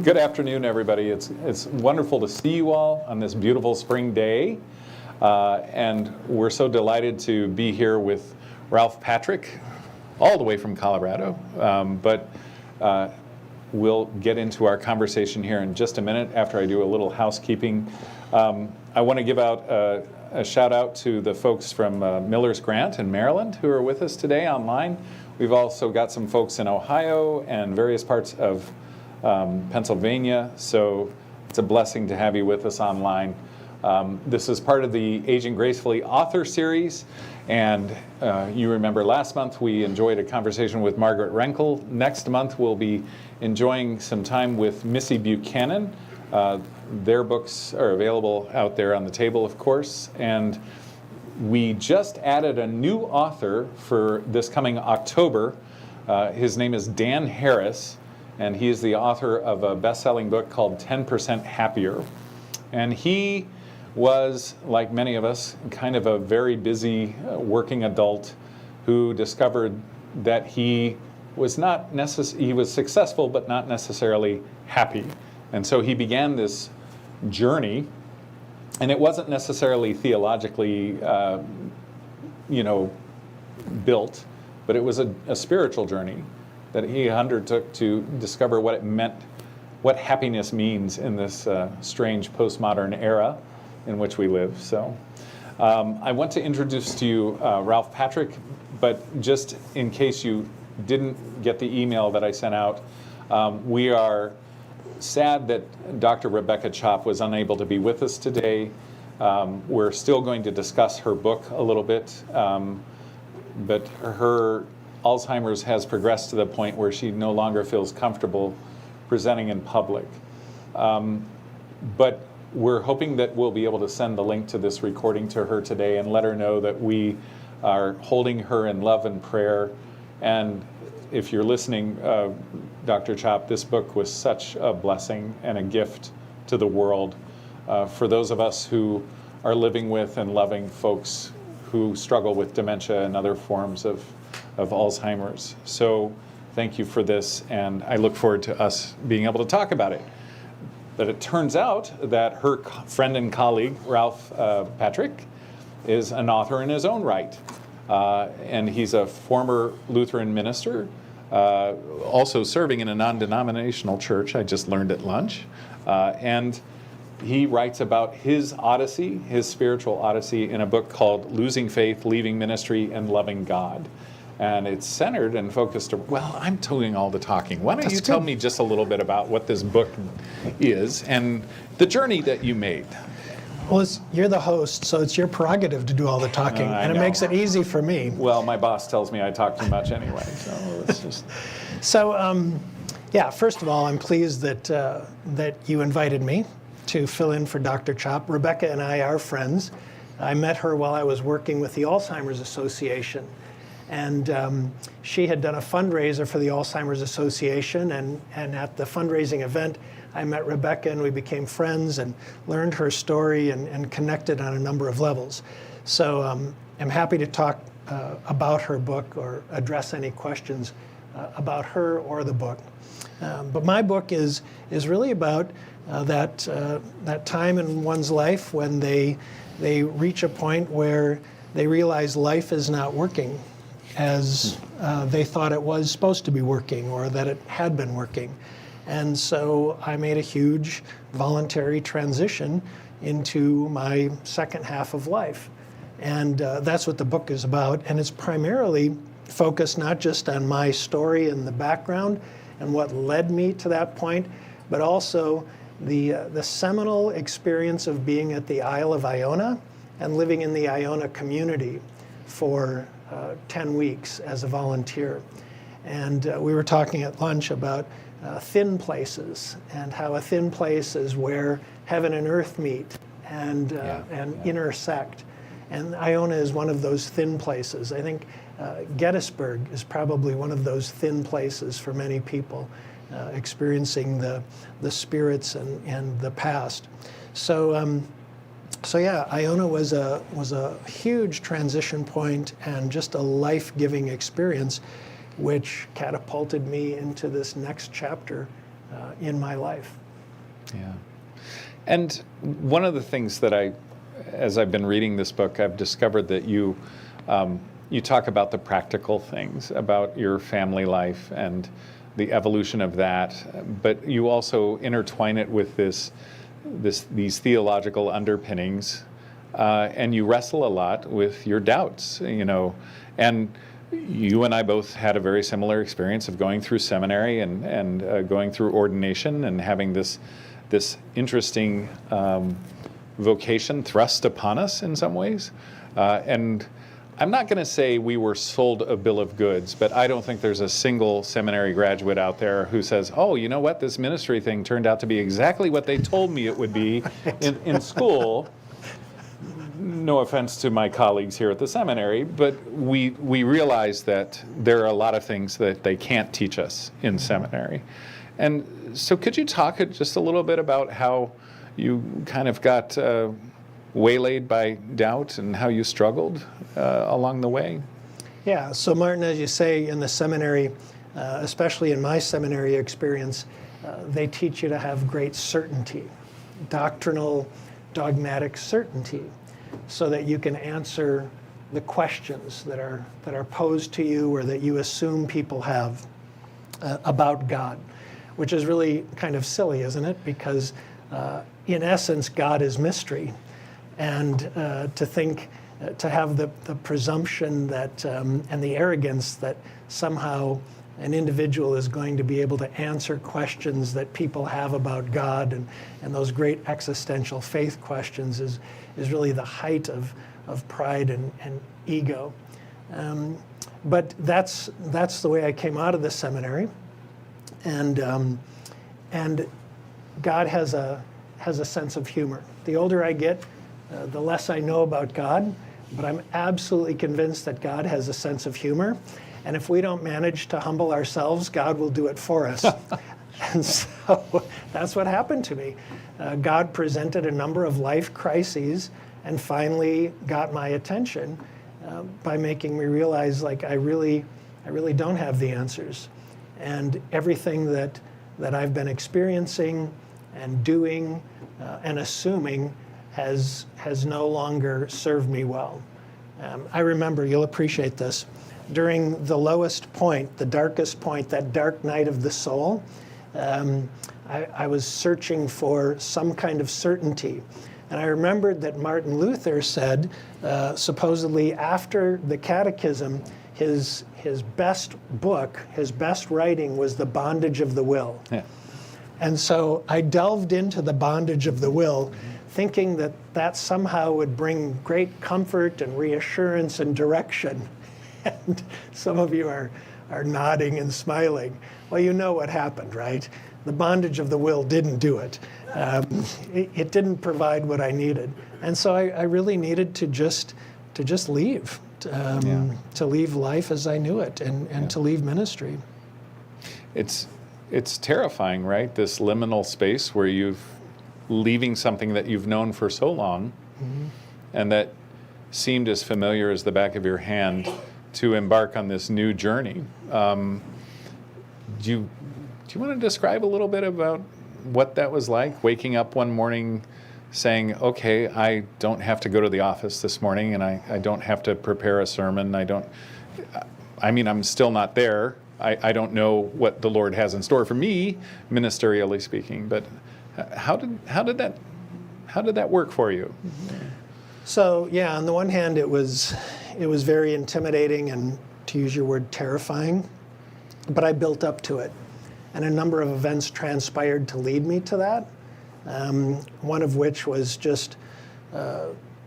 Good afternoon, everybody. It's wonderful to see you all on this beautiful spring day. And we're so delighted to be here with Ralph Patrick, all the way from Colorado. But we'll get into our conversation here in just a minute after I do a little housekeeping. I want to give out a shout out to the folks from Miller's Grant in Maryland who are with us today online. We've also got some folks in Ohio and various parts of Pennsylvania, so it's a blessing to have you with us online. This is part of the Aging Gracefully author series, and you remember last month we enjoyed a conversation with Margaret Renkel. Next month we'll be enjoying some time with Missy Buchanan. Their books are available out there on the table, of course, and we just added a new author for this coming October. His name is Dan Harris, and he is the author of a best-selling book called 10% Happier. And he was, like many of us, kind of a very busy working adult who discovered that he was he was successful but not necessarily happy. And so he began this journey, and it wasn't necessarily theologically built, but it was a spiritual journey that he undertook to discover what it meant, what happiness means in this strange postmodern era in which we live. So I want to introduce to you Ralph Patrick, but just in case you didn't get the email that I sent out, we are sad that Dr. Rebecca Chop was unable to be with us today. We're still going to discuss her book a little bit, but her Alzheimer's has progressed to the point where she no longer feels comfortable presenting in public. But we're hoping that we'll be able to send the link to this recording to her today and let her know that we are holding her in love and prayer. And if you're listening, Dr. Chop, this book was such a blessing and a gift to the world for those of us who are living with and loving folks who struggle with dementia and other forms of Alzheimer's. So thank you for this, and I look forward to us being able to talk about it. But it turns out that her friend and colleague, Ralph Patrick, is an author in his own right. And he's a former Lutheran minister, also serving in a non-denominational church, I just learned at lunch. And he writes about his odyssey, his spiritual odyssey, in a book called Losing Faith, Leaving Ministry, and Loving God. And it's centered and focused, well, I'm doing all the talking. Why don't you tell me just a little bit about what this book is and the journey that you made? Well, you're the host, so it's your prerogative to do all the talking, and it makes it easy for me. Well, my boss tells me I talk too much anyway, so it's just... So, first of all, I'm pleased that you invited me to fill in for Dr. Chop. Rebecca and I are friends. I met her while I was working with the Alzheimer's Association. And she had done a fundraiser for the Alzheimer's Association, and at the fundraising event, I met Rebecca and we became friends and learned her story and connected on a number of levels. So I'm happy to talk about her book or address any questions about her or the book. But my book is really about that time in one's life when they reach a point where they realize life is not working as they thought it was supposed to be working or that it had been working. And so I made a huge voluntary transition into my second half of life. And that's what the book is about. And it's primarily focused not just on my story and the background and what led me to that point, but also the seminal experience of being at the Isle of Iona and living in the Iona community for 10 weeks as a volunteer. And we were talking at lunch about thin places and how a thin place is where heaven and earth meet and intersect. And Iona is one of those thin places. I think Gettysburg is probably one of those thin places for many people, experiencing the spirits and the past. So Iona was a huge transition point and just a life-giving experience, which catapulted me into this next chapter in my life. Yeah. And one of the things that as I've been reading this book, I've discovered that you talk about the practical things, about your family life and the evolution of that, but you also intertwine it with these theological underpinnings, and you wrestle a lot with your doubts, and you and I both had a very similar experience of going through seminary and going through ordination and having this interesting vocation thrust upon us in some ways. And I'm not going to say we were sold a bill of goods, but I don't think there's a single seminary graduate out there who says, oh, you know what, this ministry thing turned out to be exactly what they told me it would be in school. No offense to my colleagues here at the seminary, but we realize that there are a lot of things that they can't teach us in seminary. And so could you talk just a little bit about how you kind of got waylaid by doubt and how you struggled along the way? Yeah, so Martin, as you say, in the seminary, especially in my seminary experience, they teach you to have great certainty, doctrinal, dogmatic certainty, so that you can answer the questions that are posed to you or that you assume people have about God, which is really kind of silly, isn't it? Because in essence, God is mystery. And to have the presumption that and the arrogance that somehow an individual is going to be able to answer questions that people have about God and those great existential faith questions is really the height of pride and ego. But that's the way I came out of the seminary, and God has a sense of humor. The older I get, the less I know about God, but I'm absolutely convinced that God has a sense of humor. And if we don't manage to humble ourselves, God will do it for us. And so that's what happened to me. God presented a number of life crises and finally got my attention by making me realize, like, I really don't have the answers. And everything that I've been experiencing and doing and assuming has no longer served me well. I remember, you'll appreciate this, during the lowest point, the darkest point, that dark night of the soul, I was searching for some kind of certainty. And I remembered that Martin Luther said, supposedly after the Catechism, his best book, his best writing was The Bondage of the Will. Yeah. And so I delved into The Bondage of the Will, thinking that somehow would bring great comfort and reassurance and direction. And some of you are nodding and smiling. Well, you know what happened, right? The Bondage of the Will didn't do it. It didn't provide what I needed. And so I really needed to just leave, to leave life as I knew it and to leave ministry. It's terrifying, right? This liminal space where you've leaving something that you've known for so long, mm-hmm. and that seemed as familiar as the back of your hand, to embark on this new journey. Do you want to describe a little bit about what that was like, waking up one morning saying, okay, I don't have to go to the office this morning, and I don't have to prepare a sermon. I'm still not there. I don't know what the Lord has in store for me, ministerially speaking, but how did that work for you? So yeah, on the one hand, it was very intimidating and, to use your word, terrifying, but I built up to it. And a number of events transpired to lead me to that. One of which was just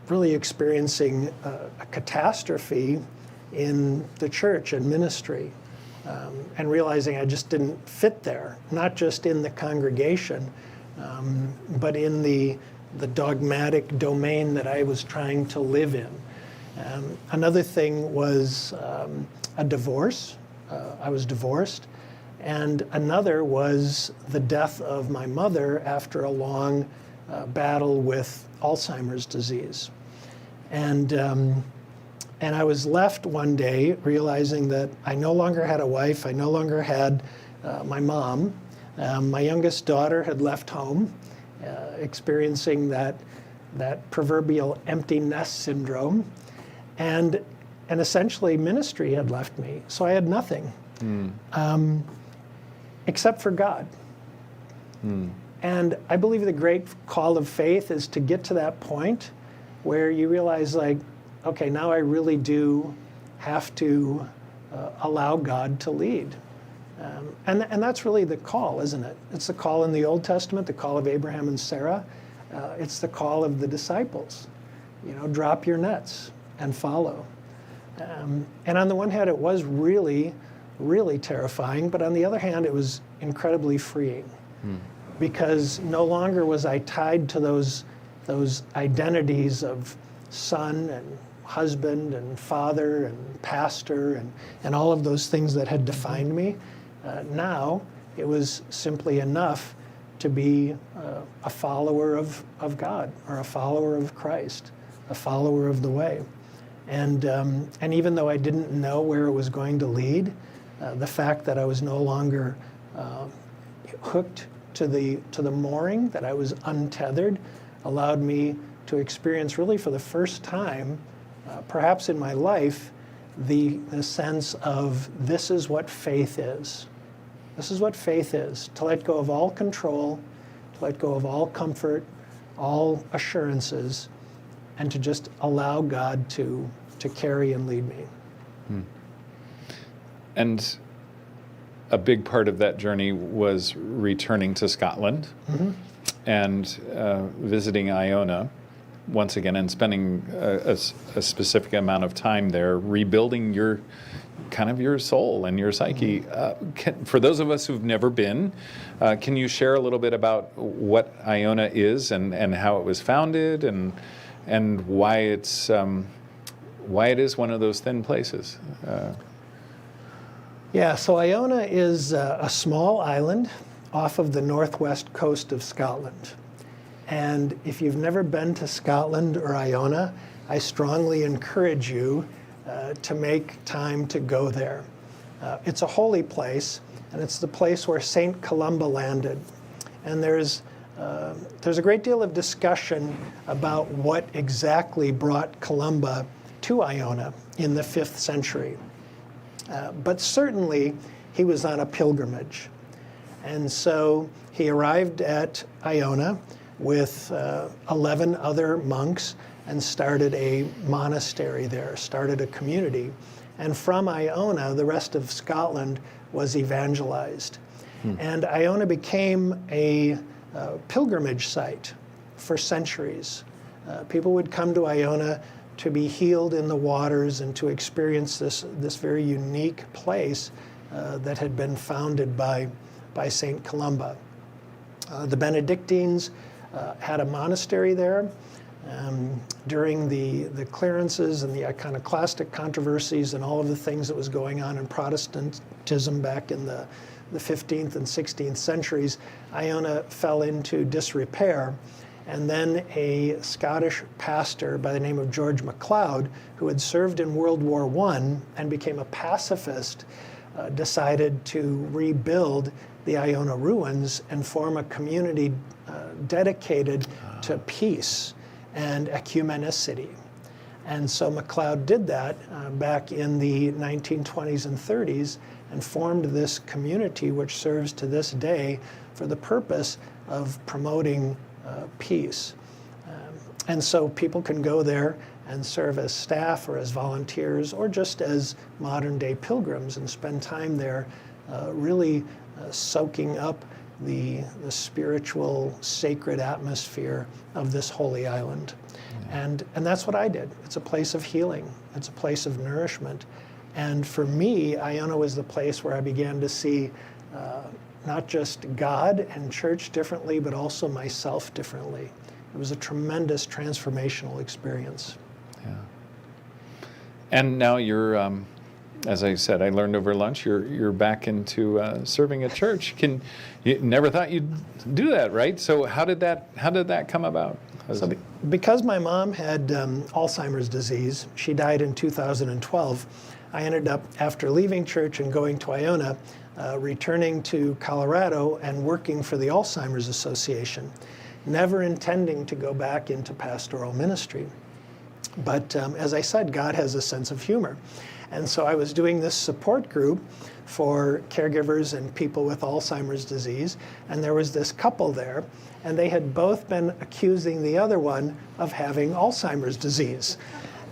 really experiencing a catastrophe in the church and ministry, and realizing I just didn't fit there, not just in the congregation, but in the dogmatic domain that I was trying to live in. Another thing was a divorce. I was divorced. And another was the death of my mother after a long battle with Alzheimer's disease. And I was left one day realizing that I no longer had a wife, I no longer had my mom, My youngest daughter had left home, experiencing that proverbial empty nest syndrome, and essentially ministry had left me. So I had nothing except for God. And I believe the great call of faith is to get to that point where you realize, like, okay, now I really do have to allow God to lead. And that's really the call, isn't it? It's the call in the Old Testament, the call of Abraham and Sarah. It's the call of the disciples. Drop your nets and follow. And on the one hand, it was really, really terrifying, but on the other hand, it was incredibly freeing. Because no longer was I tied to those identities of son and husband and father and pastor and all of those things that had defined me. Now it was simply enough to be a follower of God, or a follower of Christ, a follower of the way. And even though I didn't know where it was going to lead, the fact that I was no longer hooked to the mooring, that I was untethered, allowed me to experience, really for the first time, perhaps in my life, the sense of, this is what faith is. This is what faith is, to let go of all control, to let go of all comfort, all assurances, and to just allow God to carry and lead me. And a big part of that journey was returning to Scotland and visiting Iona once again, and spending a specific amount of time there, rebuilding your soul and your psyche. For those of us who've never been, can you share a little bit about what Iona is and how it was founded and why it is one of those thin places? Yeah, so Iona is a small island off of the northwest coast of Scotland. And if you've never been to Scotland or Iona, I strongly encourage you to make time to go there. It's a holy place, and it's the place where St. Columba landed. And there's a great deal of discussion about what exactly brought Columba to Iona in the 5th century. But certainly, he was on a pilgrimage. And so he arrived at Iona with 11 other monks and started a monastery there, started a community. And from Iona, the rest of Scotland was evangelized. And Iona became a pilgrimage site for centuries. People would come to Iona to be healed in the waters and to experience this very unique place that had been founded by St. Columba. The Benedictines had a monastery there. During the clearances and the iconoclastic controversies and all of the things that was going on in Protestantism back in the 15th and 16th centuries, Iona fell into disrepair. And then a Scottish pastor by the name of George MacLeod, who had served in World War I and became a pacifist, decided to rebuild the Iona ruins and form a community dedicated to peace and ecumenicity. And so MacLeod did that back in the 1920s and 30s and formed this community which serves to this day for the purpose of promoting peace. And so people can go there and serve as staff or as volunteers or just as modern day pilgrims and spend time there really soaking up the spiritual, sacred atmosphere of this holy island. And that's what I did. It's a place of healing. It's a place of nourishment. And for me, Iona was the place where I began to see not just God and church differently, but also myself differently. It was a tremendous transformational experience. Yeah. And now you're, as I said, I learned over lunch, you're back into serving at church. You never thought you'd do that, right? So how did that come about? So because my mom had Alzheimer's disease, she died in 2012, I ended up, after leaving church and going to Iona, returning to Colorado and working for the Alzheimer's Association, never intending to go back into pastoral ministry. But as I said, God has a sense of humor. And so I was doing this support group for caregivers and people with Alzheimer's disease, and there was this couple there, and they had both been accusing the other one of having Alzheimer's disease.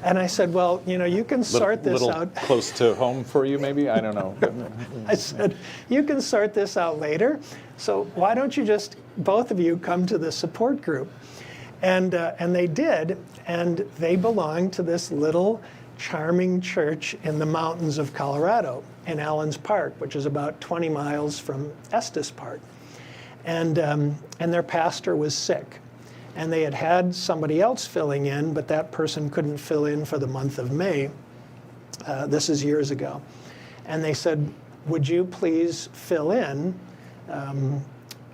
And I said, well, you know, you can sort this out. Close to home for you, maybe? I don't know. I said, you can sort this out later. So why don't you just, both of you, come to the support group? And they did, and they belonged to this little charming church in the mountains of Colorado, in Allens Park, which is about 20 miles from Estes Park. And their pastor was sick. And they had had somebody else filling in, but that person couldn't fill in for the month of May. This is years ago. And they said, would you please fill in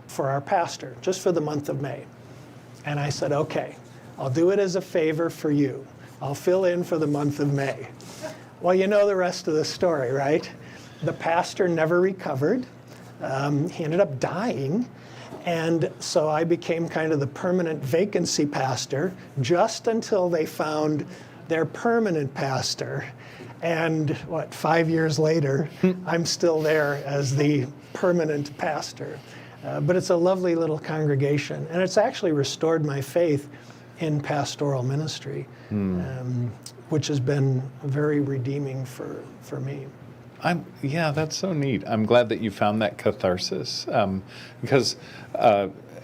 for our pastor, just for the month of May? And I said, okay, I'll do it as a favor for you. I'll fill in for the month of May. Well, you know the rest of the story, right? The pastor never recovered. He ended up dying. And so I became kind of the permanent vacancy pastor just until they found their permanent pastor. And 5 years later, I'm still there as the permanent pastor. But it's a lovely little congregation. And it's actually restored my faith in pastoral ministry, which has been very redeeming for me. Yeah, that's so neat. I'm glad that you found that catharsis, because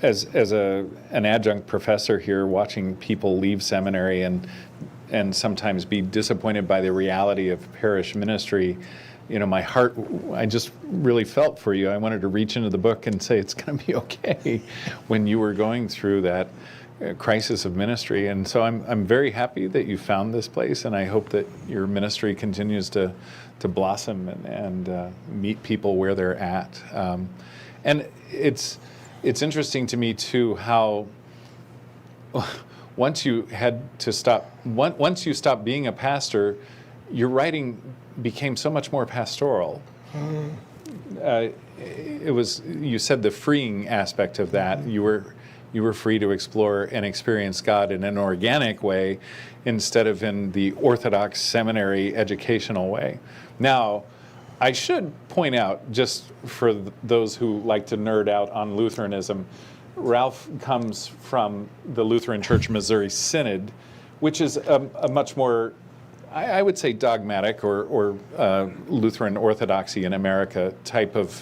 as an adjunct professor here, watching people leave seminary and sometimes be disappointed by the reality of parish ministry, you know, my heart, I just really felt for you. I wanted to reach into the book and say it's going to be okay when you were going through that crisis of ministry. And so I'm very happy that you found this place, and I hope that your ministry continues to blossom and meet people where they're at. And it's interesting to me too how once you stopped being a pastor, your writing became so much more pastoral. It was, you said, the freeing aspect of that. You were free to explore and experience God in an organic way instead of in the orthodox seminary educational way. Now, I should point out, just for those who like to nerd out on Lutheranism, Ralph comes from the Lutheran Church Missouri Synod, which is a much more, I would say, dogmatic or Lutheran orthodoxy in America type of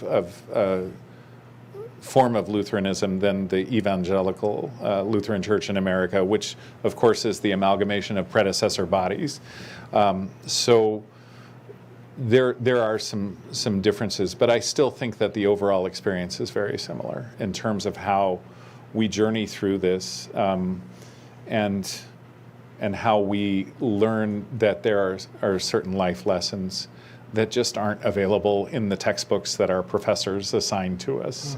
form of Lutheranism than the evangelical Lutheran Church in America, which of course is the amalgamation of predecessor bodies. So there are some differences, but I still think that the overall experience is very similar in terms of how we journey through this, and how we learn that there are certain life lessons that just aren't available in the textbooks that our professors assign to us.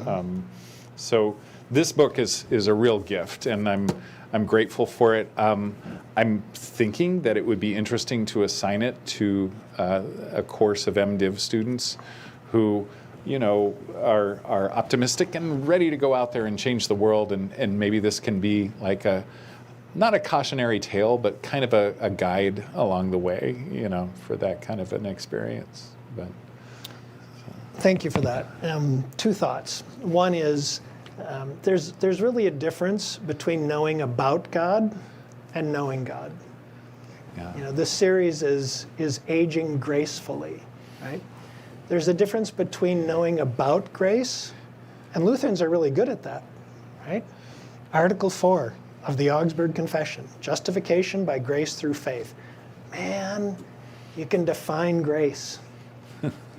So this book is a real gift, and I'm grateful for it. I'm thinking that it would be interesting to assign it to a course of MDiv students who, you know, are optimistic and ready to go out there and change the world, and maybe this can be like not a cautionary tale, but kind of a guide along the way, you know, for that kind of an experience. But thank you for that. Two thoughts. One is there's really a difference between knowing about God and knowing God. Yeah. You know, this series is aging gracefully, right? There's a difference between knowing about grace, and Lutherans are really good at that, right? Article 4 of the Augsburg Confession, justification by grace through faith. Man, you can define grace.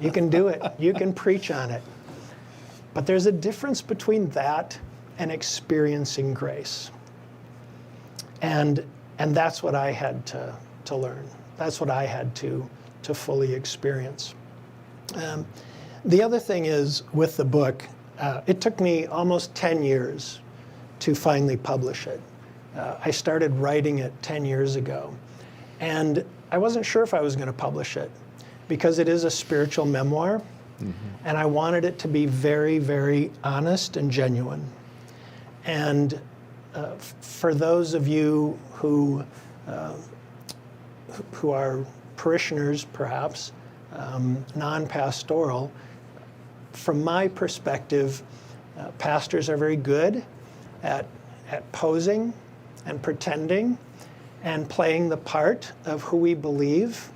You can do it. You can preach on it. But there's a difference between that and experiencing grace. And that's what I had to learn. That's what I had to fully experience. The other thing is, with the book, it took me almost 10 years to finally publish it. I started writing it 10 years ago, and I wasn't sure if I was going to publish it because it is a spiritual memoir, And I wanted it to be very, very honest and genuine. And for those of you who are parishioners, perhaps, non-pastoral, from my perspective, pastors are very good at posing and pretending and playing the part of who we believe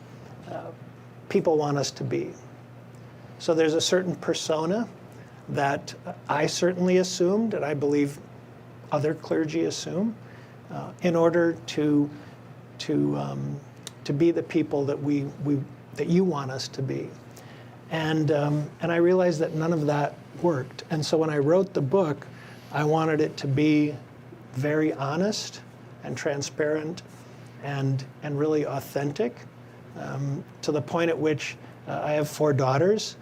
people want us to be. So there's a certain persona that I certainly assumed, and I believe other clergy assume, in order to be the people that you want us to be. And I realized that none of that worked. And so when I wrote the book, I wanted it to be very honest and transparent and really authentic, to the point at which I have 4 daughters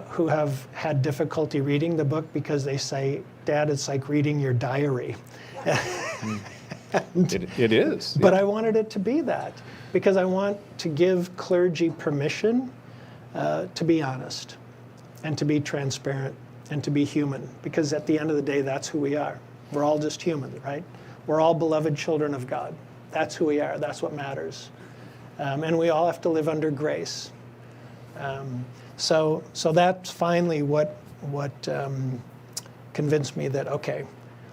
who have had difficulty reading the book because they say, "Dad, it's like reading your diary." It is. But I wanted it to be that because I want to give clergy permission to be honest and to be transparent and to be human, because at the end of the day, that's who we are. We're all just human, right? We're all beloved children of God. That's who we are. That's what matters. And we all have to live under grace. So that's finally what convinced me that, okay,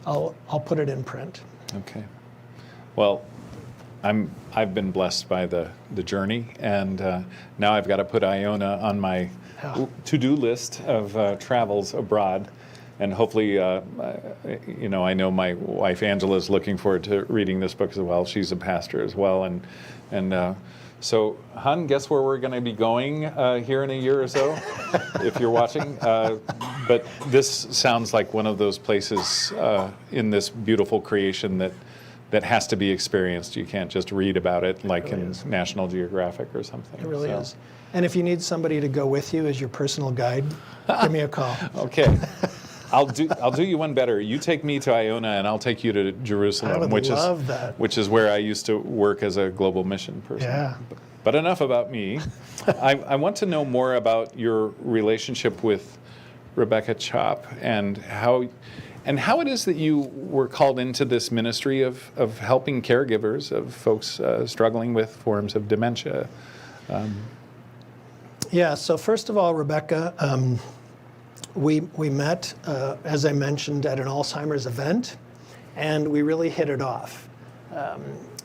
I'll put it in print. Okay. Well, I've been blessed by the journey, and now I've got to put Iona on my to-do list of travels abroad, and hopefully, I know my wife Angela is looking forward to reading this book as well. She's a pastor as well, and so, hon, guess where we're going to be going here in a year or so, if you're watching. But this sounds like one of those places in this beautiful creation that has to be experienced. You can't just read about it like in National Geographic or something. It really is. And if you need somebody to go with you as your personal guide, give me a call. Okay. I'll do you one better. You take me to Iona, and I'll take you to Jerusalem, which is where I used to work as a global mission person. Yeah. But enough about me. I want to know more about your relationship with Rebecca Chop and how it is that you were called into this ministry of helping caregivers of folks struggling with forms of dementia. So first of all, Rebecca, we met, as I mentioned, at an Alzheimer's event, and we really hit it off.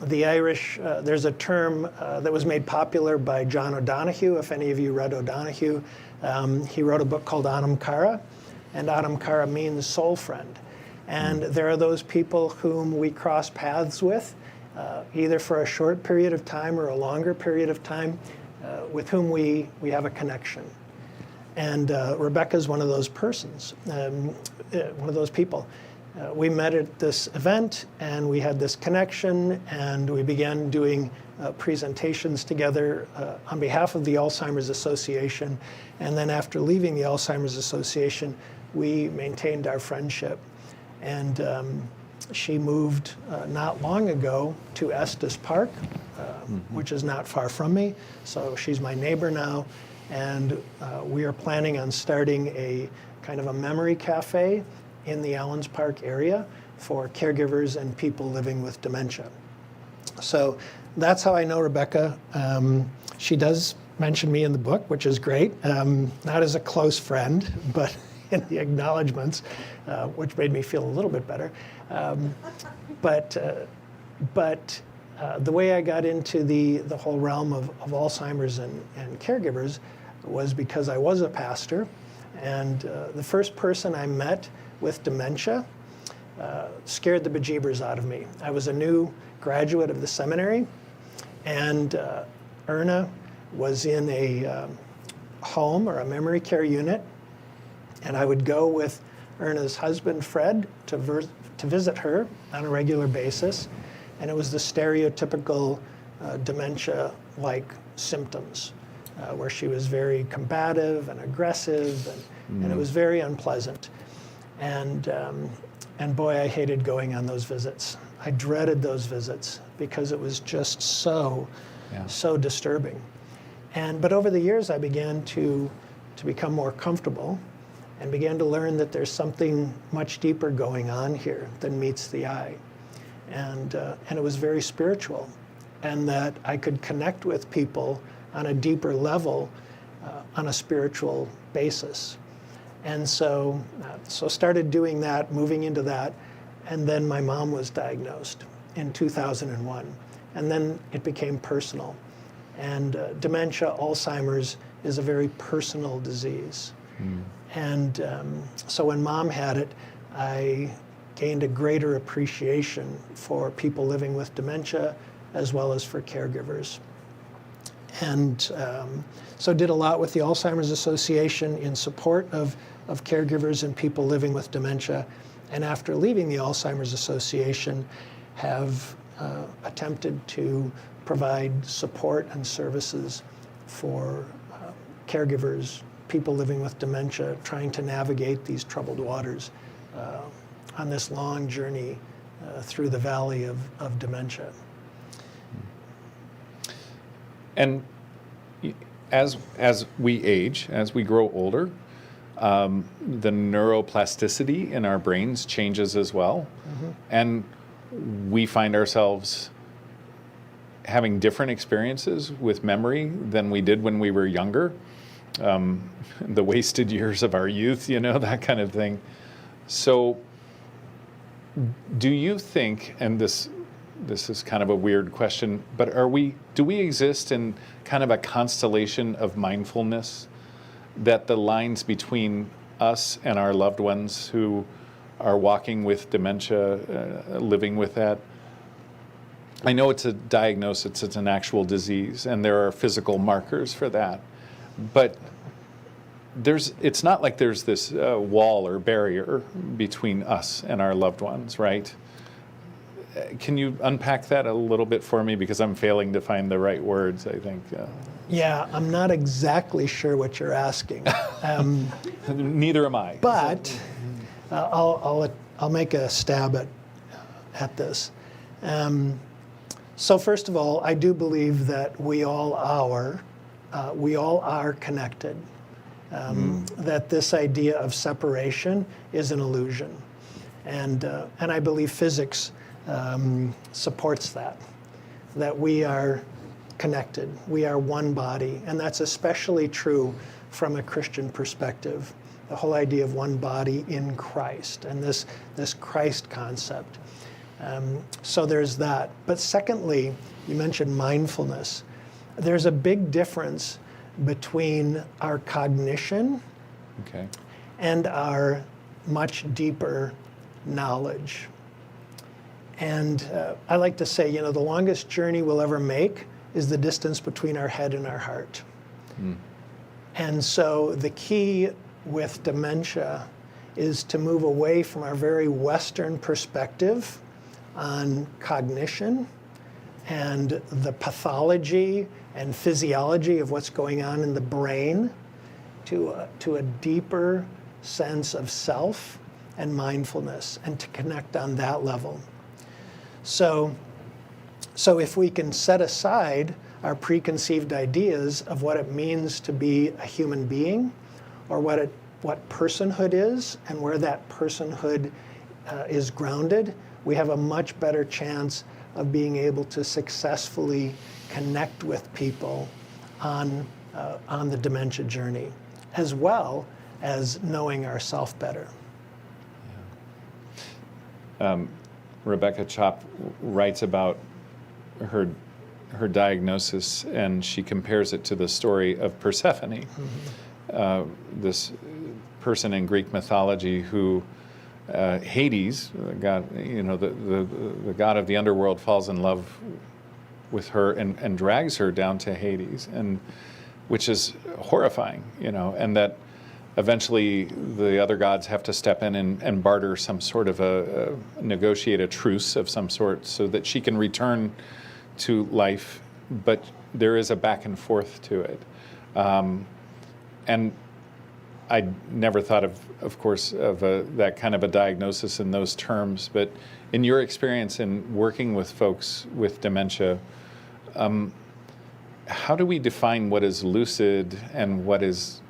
The Irish, there's a term that was made popular by John O'Donohue. If any of you read O'Donohue, he wrote a book called Anam Cara, and Anam Cara means soul friend. And there are those people whom we cross paths with, either for a short period of time or a longer period of time, with whom we have a connection. And Rebecca's one of those persons, one of those people. We met at this event, and we had this connection, and we began doing presentations together on behalf of the Alzheimer's Association. And then after leaving the Alzheimer's Association, we maintained our friendship. And she moved not long ago to Estes Park, which is not far from me. So she's my neighbor now. And we are planning on starting a kind of a memory cafe in the Allens Park area for caregivers and people living with dementia. So that's how I know Rebecca. She does mention me in the book, which is great. Not as a close friend, but in the acknowledgments, which made me feel a little bit better. But the way I got into the whole realm of Alzheimer's and caregivers was because I was a pastor, and the first person I met with dementia scared the bejeebers out of me. I was a new graduate of the seminary, and Erna was in a home or a memory care unit, and I would go with Erna's husband, Fred, to visit her on a regular basis, and it was the stereotypical dementia-like symptoms, where she was very combative and aggressive, and it was very unpleasant. And boy, I hated going on those visits. I dreaded those visits because it was just so disturbing. But over the years, I began to to become more comfortable and began to learn that there's something much deeper going on here than meets the eye. And it was very spiritual, and that I could connect with people on a deeper level on a spiritual basis. And so started doing that, moving into that, and then my mom was diagnosed in 2001. And then it became personal. And dementia, Alzheimer's, is a very personal disease. And so when Mom had it, I gained a greater appreciation for people living with dementia as well as for caregivers. And so did a lot with the Alzheimer's Association in support of caregivers and people living with dementia. And after leaving the Alzheimer's Association, have attempted to provide support and services for caregivers, people living with dementia, trying to navigate these troubled waters on this long journey through the valley of dementia. And as we age, as we grow older, the neuroplasticity in our brains changes as well. And we find ourselves having different experiences with memory than we did when we were younger. The wasted years of our youth, that kind of thing. So do you think, and this is kind of a weird question, but do we exist in kind of a constellation of mindfulness, that the lines between us and our loved ones who are walking with dementia, living with that? I know it's a diagnosis, it's an actual disease, and there are physical markers for that. But it's not like there's this wall or barrier between us and our loved ones, right? Can you unpack that a little bit for me? Because I'm failing to find the right words, I think. Yeah, I'm not exactly sure what you're asking. Neither am I. But I'll make a stab at this. So first of all, I do believe that we all are connected. That this idea of separation is an illusion, and I believe physics supports that we are connected. We are one body, and that's especially true from a Christian perspective. The whole idea of one body in Christ, and this Christ concept. So there's that. But secondly, you mentioned mindfulness. There's a big difference between our cognition and our much deeper knowledge. And I like to say, the longest journey we'll ever make is the distance between our head and our heart. And so the key with dementia is to move away from our very Western perspective on cognition and the pathology and physiology of what's going on in the brain to a deeper sense of self and mindfulness, and to connect on that level. So if we can set aside our preconceived ideas of what it means to be a human being, or what personhood is, and where that personhood is grounded, we have a much better chance of being able to successfully connect with people on the dementia journey, as well as knowing ourselves better. Rebecca Chop writes about her diagnosis, and she compares it to the story of Persephone, this person in Greek mythology who Hades, the god, the god of the underworld, falls in love with her and drags her down to Hades, and which is horrifying, and that eventually the other gods have to step in and barter some sort of negotiate a truce of some sort so that she can return to life, but there is a back and forth to it. And I never thought of course, of that kind of a diagnosis in those terms, but in your experience in working with folks with dementia, how do we define what is lucid and what is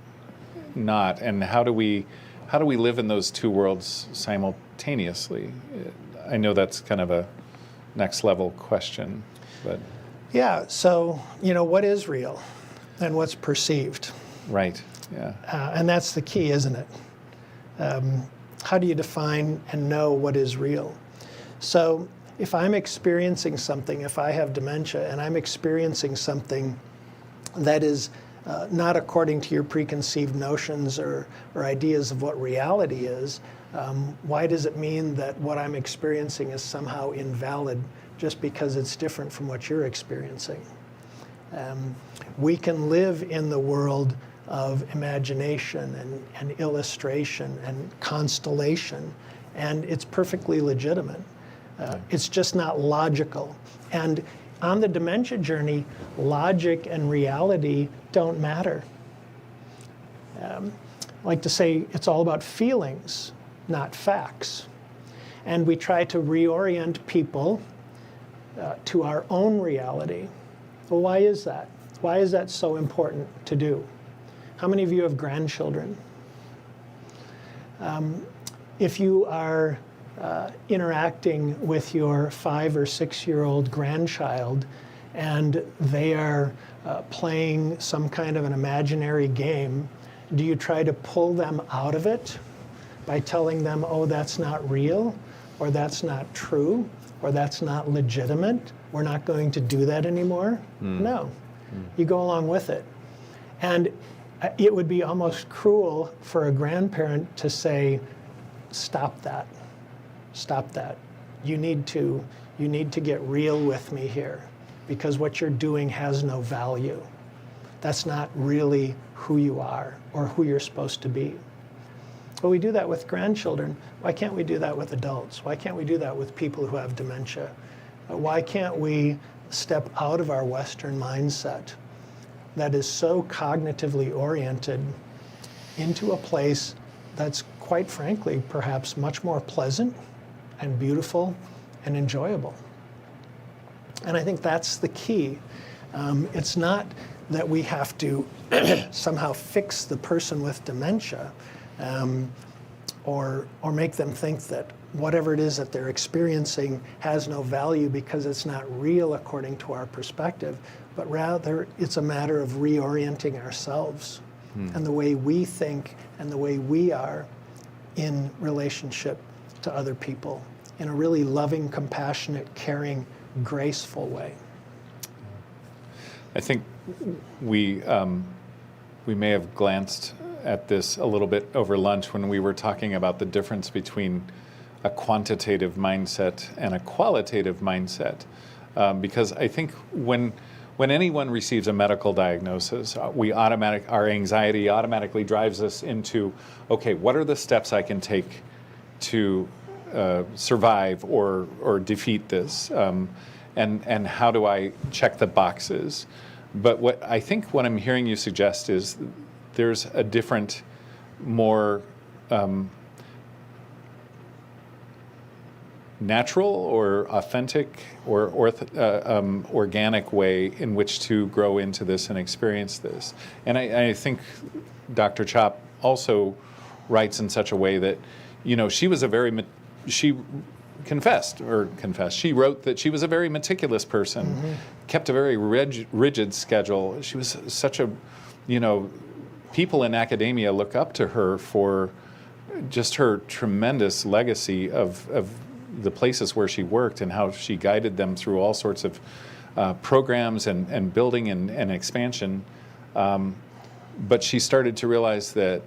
not? And how do we live in those two worlds simultaneously? I know that's kind of a next level question, but Yeah, so, what is real and what's perceived? right, yeah. And that's the key, isn't it? How do you define and know what is real? So if I'm experiencing something, if I have dementia and I'm experiencing something that is not according to your preconceived notions or ideas of what reality is, why does it mean that what I'm experiencing is somehow invalid just because it's different from what you're experiencing? We can live in the world of imagination and illustration and constellation, and it's perfectly legitimate. It's just not logical. And on the dementia journey, logic and reality don't matter. I like to say it's all about feelings, not facts. And we try to reorient people to our own reality. Well, why is that? Why is that so important to do? How many of you have grandchildren? If you are interacting with your 5 or 6 year old grandchild and they are playing some kind of an imaginary game, do you try to pull them out of it by telling them, oh, that's not real, or that's not true, or that's not legitimate? We're not going to do that anymore? No. You go along with it. And it would be almost cruel for a grandparent to say, stop that. Stop that. You need to get real with me here, because what you're doing has no value. That's not really who you are or who you're supposed to be. But we do that with grandchildren. Why can't we do that with adults? Why can't we do that with people who have dementia? Why can't we step out of our Western mindset that is so cognitively oriented into a place that's, quite frankly, perhaps much more pleasant and beautiful and enjoyable? And I think that's the key. It's not that we have to somehow fix the person with dementia or make them think that whatever it is that they're experiencing has no value because it's not real according to our perspective, but rather it's a matter of reorienting ourselves and the way we think and the way we are in relationship to other people in a really loving, compassionate, caring, graceful way. I think we may have glanced at this a little bit over lunch when we were talking about the difference between a quantitative mindset and a qualitative mindset. Because I think when anyone receives a medical diagnosis, our anxiety automatically drives us into, okay, what are the steps I can take to survive or defeat this? And how do I check the boxes? But what I'm hearing you suggest is there's a different, more natural or authentic or organic way in which to grow into this and experience this. And I think Dr. Chop also writes in such a way that, she was she wrote that she was a very meticulous person, kept a very rigid schedule. She was such a, people in academia look up to her for just her tremendous legacy of the places where she worked and how she guided them through all sorts of programs and building and expansion. But she started to realize that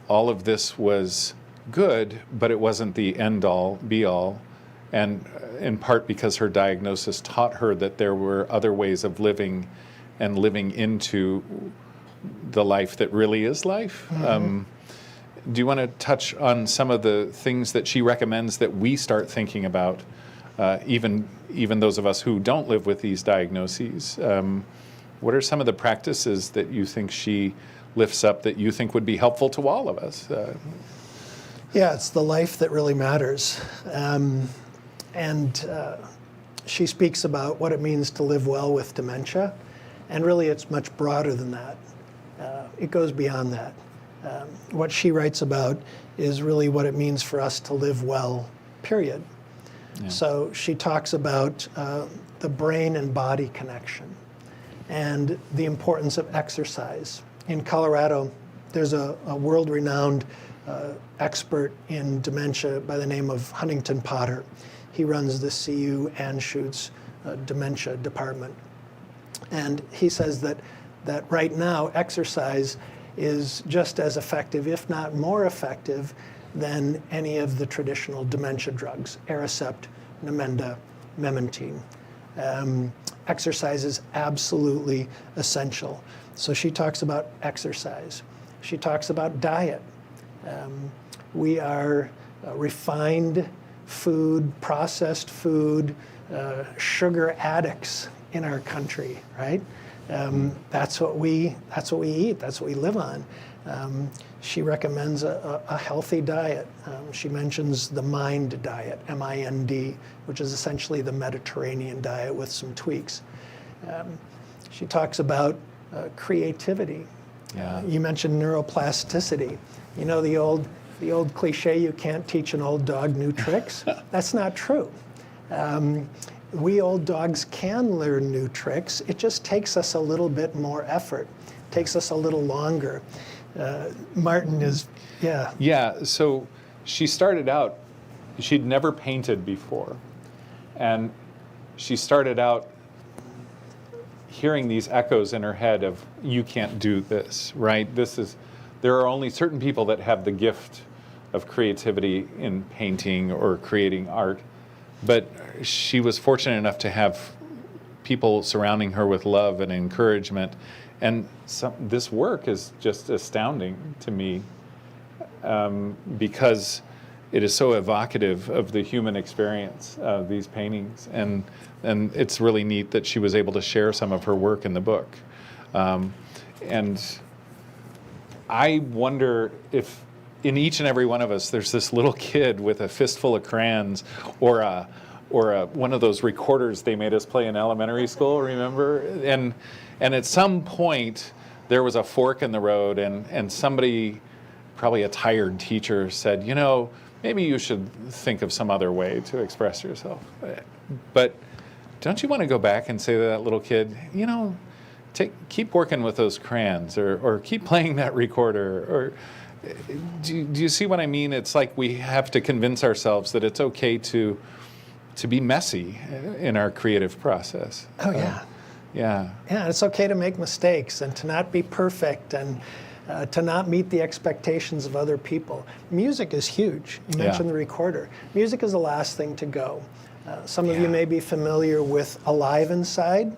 all of this was good, but it wasn't the end-all, be-all, and in part because her diagnosis taught her that there were other ways of living and living into the life that really is life. Do you want to touch on some of the things that she recommends that we start thinking about, even those of us who don't live with these diagnoses? What are some of the practices that you think she lifts up that you think would be helpful to all of us? Yeah, it's the life that really matters. She speaks about what it means to live well with dementia, and really it's much broader than that. It goes beyond that. What she writes about is really what it means for us to live well, period. Yeah. So she talks about the brain and body connection and the importance of exercise. In Colorado, there's a world-renowned expert in dementia by the name of Huntington Potter. He runs the CU Anschutz dementia department. And he says that right now exercise is just as effective, if not more effective, than any of the traditional dementia drugs, Aricept, Namenda, Memantine. Exercise is absolutely essential. So she talks about exercise. She talks about diet. We are refined food, processed food, sugar addicts in our country, right? That's what we eat. That's what we live on. She recommends a healthy diet. She mentions the MIND diet, M-I-N-D, which is essentially the Mediterranean diet with some tweaks. She talks about creativity. Yeah. You mentioned neuroplasticity. You know the old cliche, you can't teach an old dog new tricks? That's not true. We old dogs can learn new tricks. It just takes us a little bit more effort, takes us a little longer. Martin is, yeah. Yeah, so she started out, she'd never painted before. And she started out hearing these echoes in her head of, you can't do this, right? There are only certain people that have the gift of creativity in painting or creating art. But she was fortunate enough to have people surrounding her with love and encouragement. And this work is just astounding to me because it is so evocative of the human experience, these paintings. And it's really neat that she was able to share some of her work in the book. And I wonder if in each and every one of us, there's this little kid with a fistful of crayons or one of those recorders they made us play in elementary school, remember? And at some point, there was a fork in the road, and somebody, probably a tired teacher, said, you know, maybe you should think of some other way to express yourself. But don't you want to go back and say to that little kid, you know, keep working with those crayons, or keep playing that recorder, or do you see what I mean? It's like we have to convince ourselves that it's okay to be messy in our creative process. Oh, yeah. Yeah. Yeah, it's okay to make mistakes and to not be perfect and to not meet the expectations of other people. Music is huge. You mentioned the recorder. Music is the last thing to go. Some of you may be familiar with Alive Inside,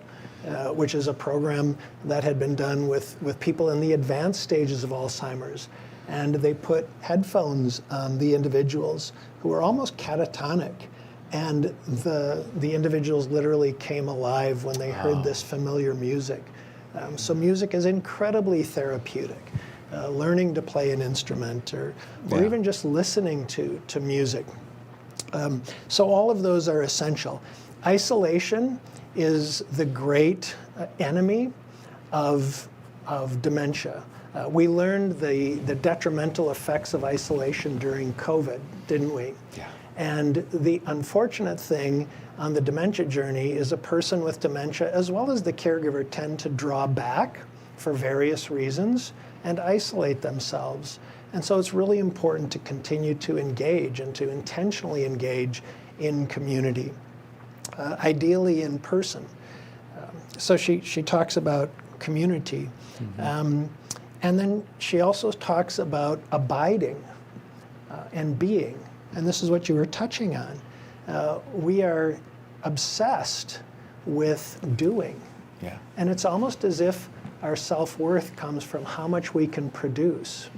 which is a program that had been done with people in the advanced stages of Alzheimer's. And they put headphones on the individuals who were almost catatonic. And the individuals literally came alive when they heard this familiar music. So music is incredibly therapeutic. Learning to play an instrument or even just listening to music. So all of those are essential. Isolation is the great enemy of dementia. We learned the detrimental effects of isolation during COVID, didn't we? Yeah. And the unfortunate thing on the dementia journey is a person with dementia, as well as the caregiver, tend to draw back for various reasons and isolate themselves. And so it's really important to continue to engage and to intentionally engage in community, ideally in person. So she talks about community. Mm-hmm. And then she also talks about abiding and being. And this is what you were touching on. We are obsessed with doing. Yeah. And it's almost as if our self-worth comes from how much we can produce.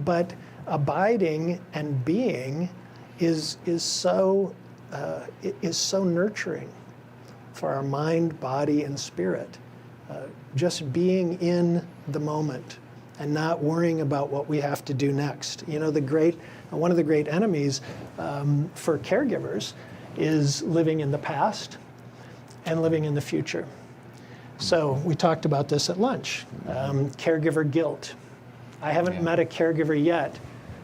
But abiding and being is so nurturing for our mind, body, and spirit. Just being in the moment and not worrying about what we have to do next. You know, one of the great enemies for caregivers is living in the past and living in the future. So we talked about this at lunch. Caregiver guilt. I haven't Yeah. met a caregiver yet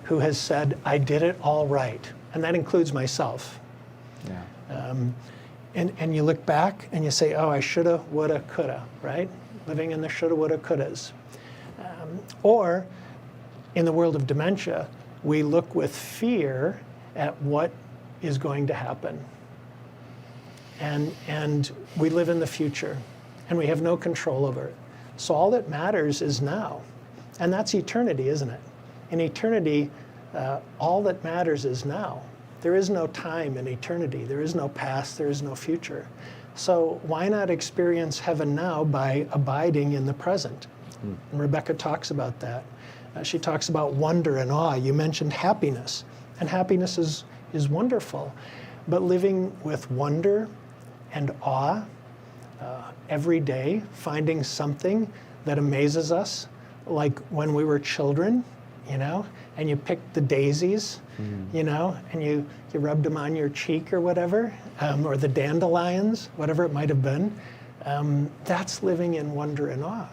who has said, I did it all right. And that includes myself. Yeah. And you look back and you say, oh, I shoulda, woulda, coulda, right? Living in the shoulda, woulda, couldas. Or in the world of dementia, we look with fear at what is going to happen. And we live in the future, and we have no control over it. So all that matters is now. And that's eternity, isn't it? In eternity, all that matters is now. There is no time in eternity. There is no past. There is no future. So why not experience heaven now by abiding in the present? And Rebecca talks about that. She talks about wonder and awe. You mentioned happiness. And happiness is wonderful. But living with wonder and awe every day, finding something that amazes us, like when we were children, and you picked the daisies, and you rubbed them on your cheek or whatever, or the dandelions, whatever it might have been. That's living in wonder and awe.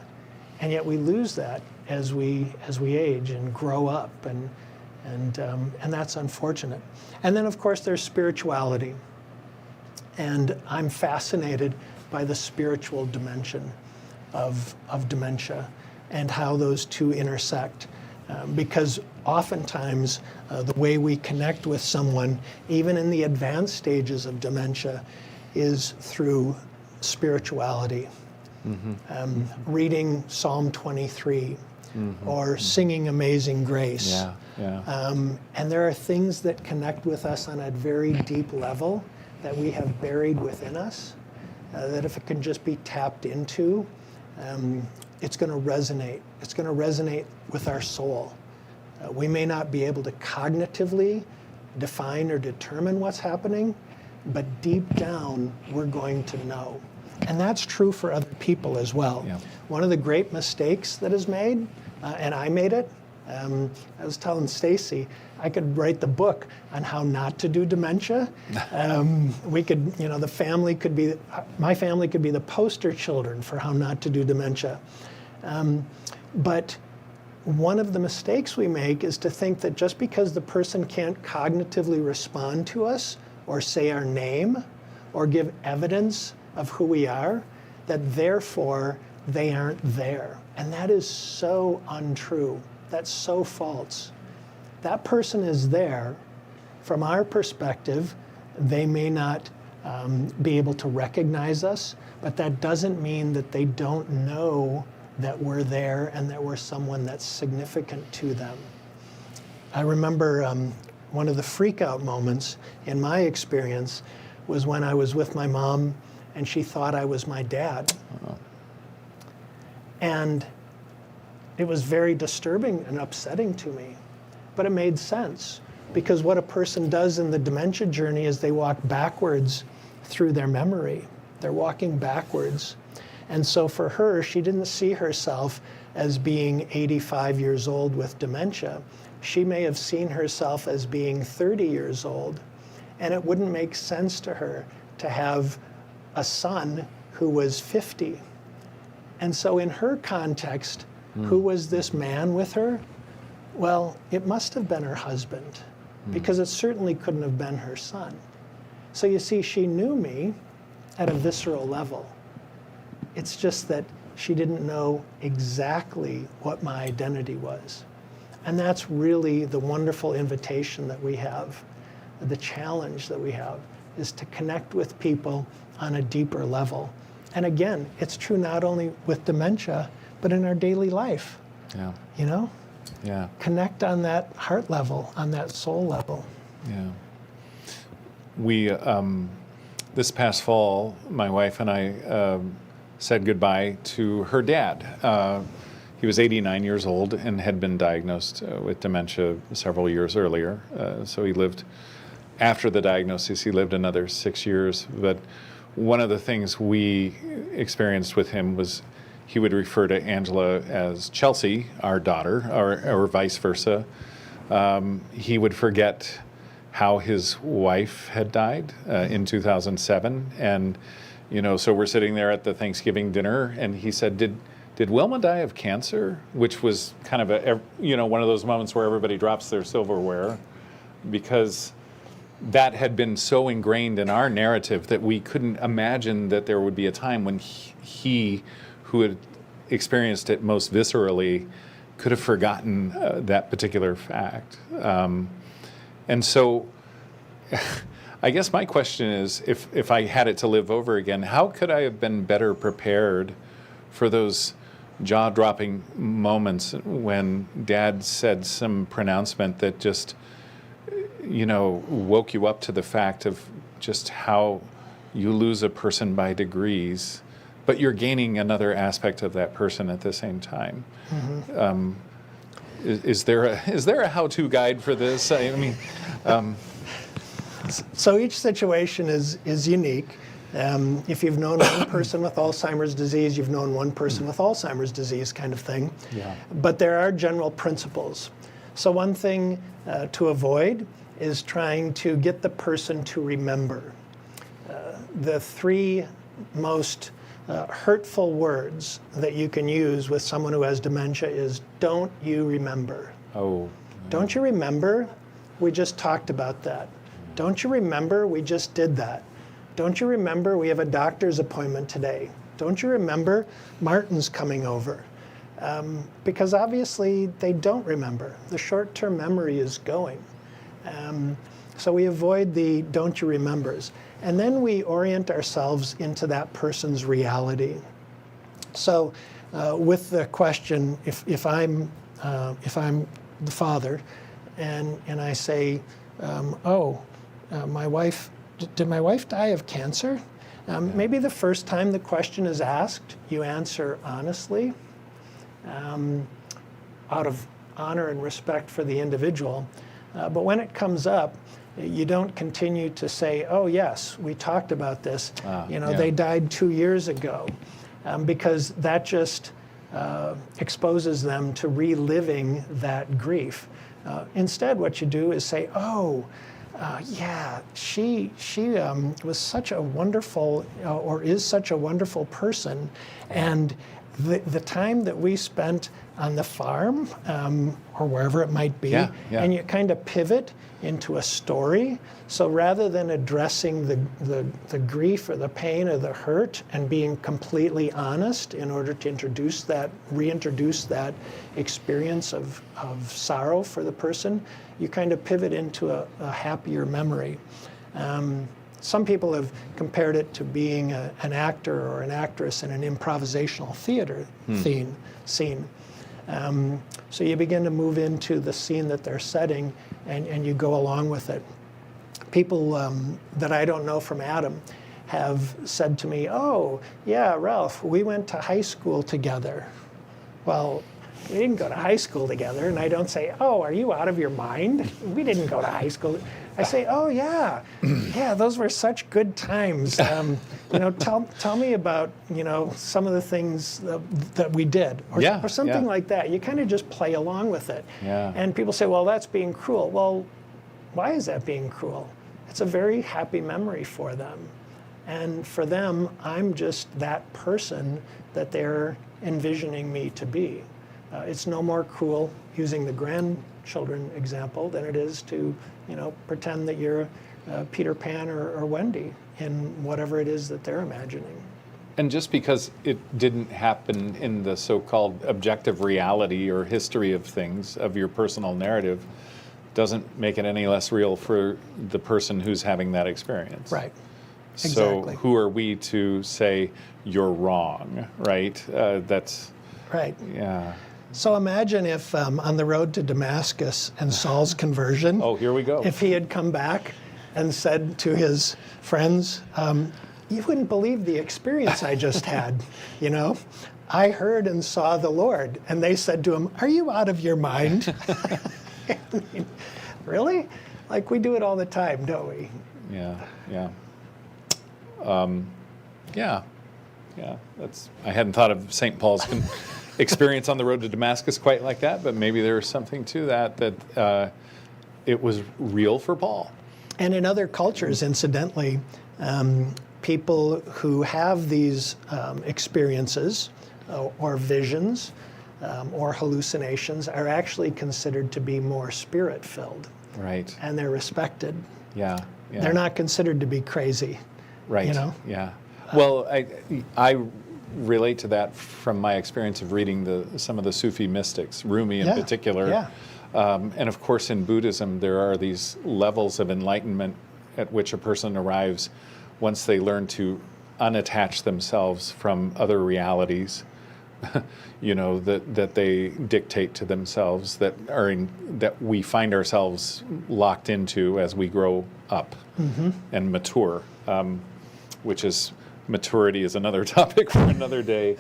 And yet we lose that as we age and grow up, and that's unfortunate. And then of course there's spirituality. And I'm fascinated by the spiritual dimension of dementia and how those two intersect. Because oftentimes the way we connect with someone, even in the advanced stages of dementia, is through spirituality. Reading Psalm 23 or singing Amazing Grace. And there are things that connect with us on a very deep level that we have buried within us, that if it can just be tapped into, it's going to resonate. It's going to resonate with our soul. We may not be able to cognitively define or determine what's happening, but deep down, we're going to know. And that's true for other people as well. Yeah. One of the great mistakes that is made, and I made it, I was telling Stacy, I could write the book on how not to do dementia. We could, the family could be, my family could be the poster children for how not to do dementia. But one of the mistakes we make is to think that just because the person can't cognitively respond to us or say our name or give evidence of who we are, that therefore they aren't there. And that is so untrue. That's so false. That person is there. From our perspective, they may not be able to recognize us, but that doesn't mean that they don't know that we're there and that we're someone that's significant to them. I remember one of the freak out moments in my experience was when I was with my mom and she thought I was my dad. And it was very disturbing and upsetting to me, but it made sense because what a person does in the dementia journey is they walk backwards through their memory. They're walking backwards. And so for her, she didn't see herself as being 85 years old with dementia. She may have seen herself as being 30 years old, and it wouldn't make sense to her to have a son who was 50. And so in her context, who was this man with her? Well, it must have been her husband, because it certainly couldn't have been her son. So you see, she knew me at a visceral level. It's just that she didn't know exactly what my identity was. And that's really the wonderful invitation that we have, the challenge that we have, is to connect with people on a deeper level. And again, it's true not only with dementia, but in our daily life. Yeah. Connect on that heart level, on that soul level. Yeah. We, this past fall, my wife and I said goodbye to her dad. He was 89 years old and had been diagnosed with dementia several years earlier. So he lived, after the diagnosis, he lived another 6 years. But one of the things we experienced with him was he would refer to Angela as Chelsea, our daughter, or vice versa. He would forget how his wife had died in 2007. And, so we're sitting there at the Thanksgiving dinner, and he said, did Wilma die of cancer? Which was kind of one of those moments where everybody drops their silverware, because that had been so ingrained in our narrative that we couldn't imagine that there would be a time when he who had experienced it most viscerally, could have forgotten that particular fact. And so I guess my question is, if I had it to live over again, how could I have been better prepared for those jaw-dropping moments when Dad said some pronouncement that just, woke you up to the fact of just how you lose a person by degrees, but you're gaining another aspect of that person at the same time. Mm-hmm. Is there a how-to guide for this? So each situation is unique. If you've known one person with Alzheimer's disease, you've known one person with Alzheimer's disease, kind of thing. Yeah. But there are general principles. So one thing to avoid is trying to get the person to remember. The three most hurtful words that you can use with someone who has dementia is, don't you remember? Oh. Don't you remember? We just talked about that. Don't you remember? We just did that. Don't you remember? We have a doctor's appointment today. Don't you remember? Martin's coming over. Because obviously they don't remember. The short-term memory is going. So we avoid the don't you remembers. And then we orient ourselves into that person's reality. So with the question, if I'm the father, and I say, my wife, did my wife die of cancer? Maybe the first time the question is asked, you answer honestly, out of honor and respect for the individual. But when it comes up, you don't continue to say, oh yes, we talked about this. They died 2 years ago, because that just exposes them to reliving that grief. Instead, what you do is say, she was such a wonderful, or is such a wonderful person, and the time that we spent on the farm, or wherever it might be, and you kind of pivot into a story. So rather than addressing the grief or the pain or the hurt and being completely honest in order to reintroduce that experience of sorrow for the person, you kind of pivot into a happier memory. Some people have compared it to being an actor or an actress in an improvisational theater scene. So you begin to move into the scene that they're setting, and you go along with it. People that I don't know from Adam have said to me, oh, yeah, Ralph, we went to high school together. Well, we didn't go to high school together. And I don't say, oh, are you out of your mind? We didn't go to high school. I say, oh, yeah, those were such good times. Tell me about, some of the things that we did, or something like that. You kind of just play along with it. Yeah. And people say, well, that's being cruel. Well, why is that being cruel? It's a very happy memory for them. And for them, I'm just that person that they're envisioning me to be. It's no more cruel, using the grandchildren example, than it is to, pretend that you're Peter Pan or Wendy in whatever it is that they're imagining. And just because it didn't happen in the so-called objective reality or history of things, of your personal narrative, doesn't make it any less real for the person who's having that experience. Right. Exactly. So who are we to say you're wrong, right? That's right. Yeah. So imagine if on the road to Damascus and Saul's conversion, oh, here we go. If he had come back and said to his friends, you wouldn't believe the experience I just had, I heard and saw the Lord. And they said to him, are you out of your mind? I mean, really? Like, we do it all the time, don't we? Yeah. I hadn't thought of St. Paul's experience on the road to Damascus quite like that, but maybe there's something to that it was real for Paul. And in other cultures, incidentally, people who have these experiences or visions or hallucinations are actually considered to be more spirit-filled. Right. And they're respected. Yeah. Yeah. They're not considered to be crazy. Right. You know? Yeah. Well, I relate to that from my experience of reading some of the Sufi mystics, Rumi in particular. Yeah. And of course, in Buddhism, there are these levels of enlightenment at which a person arrives once they learn to unattach themselves from other realities, that they dictate to themselves, that we find ourselves locked into as we grow up and mature, which is maturity is another topic for another day.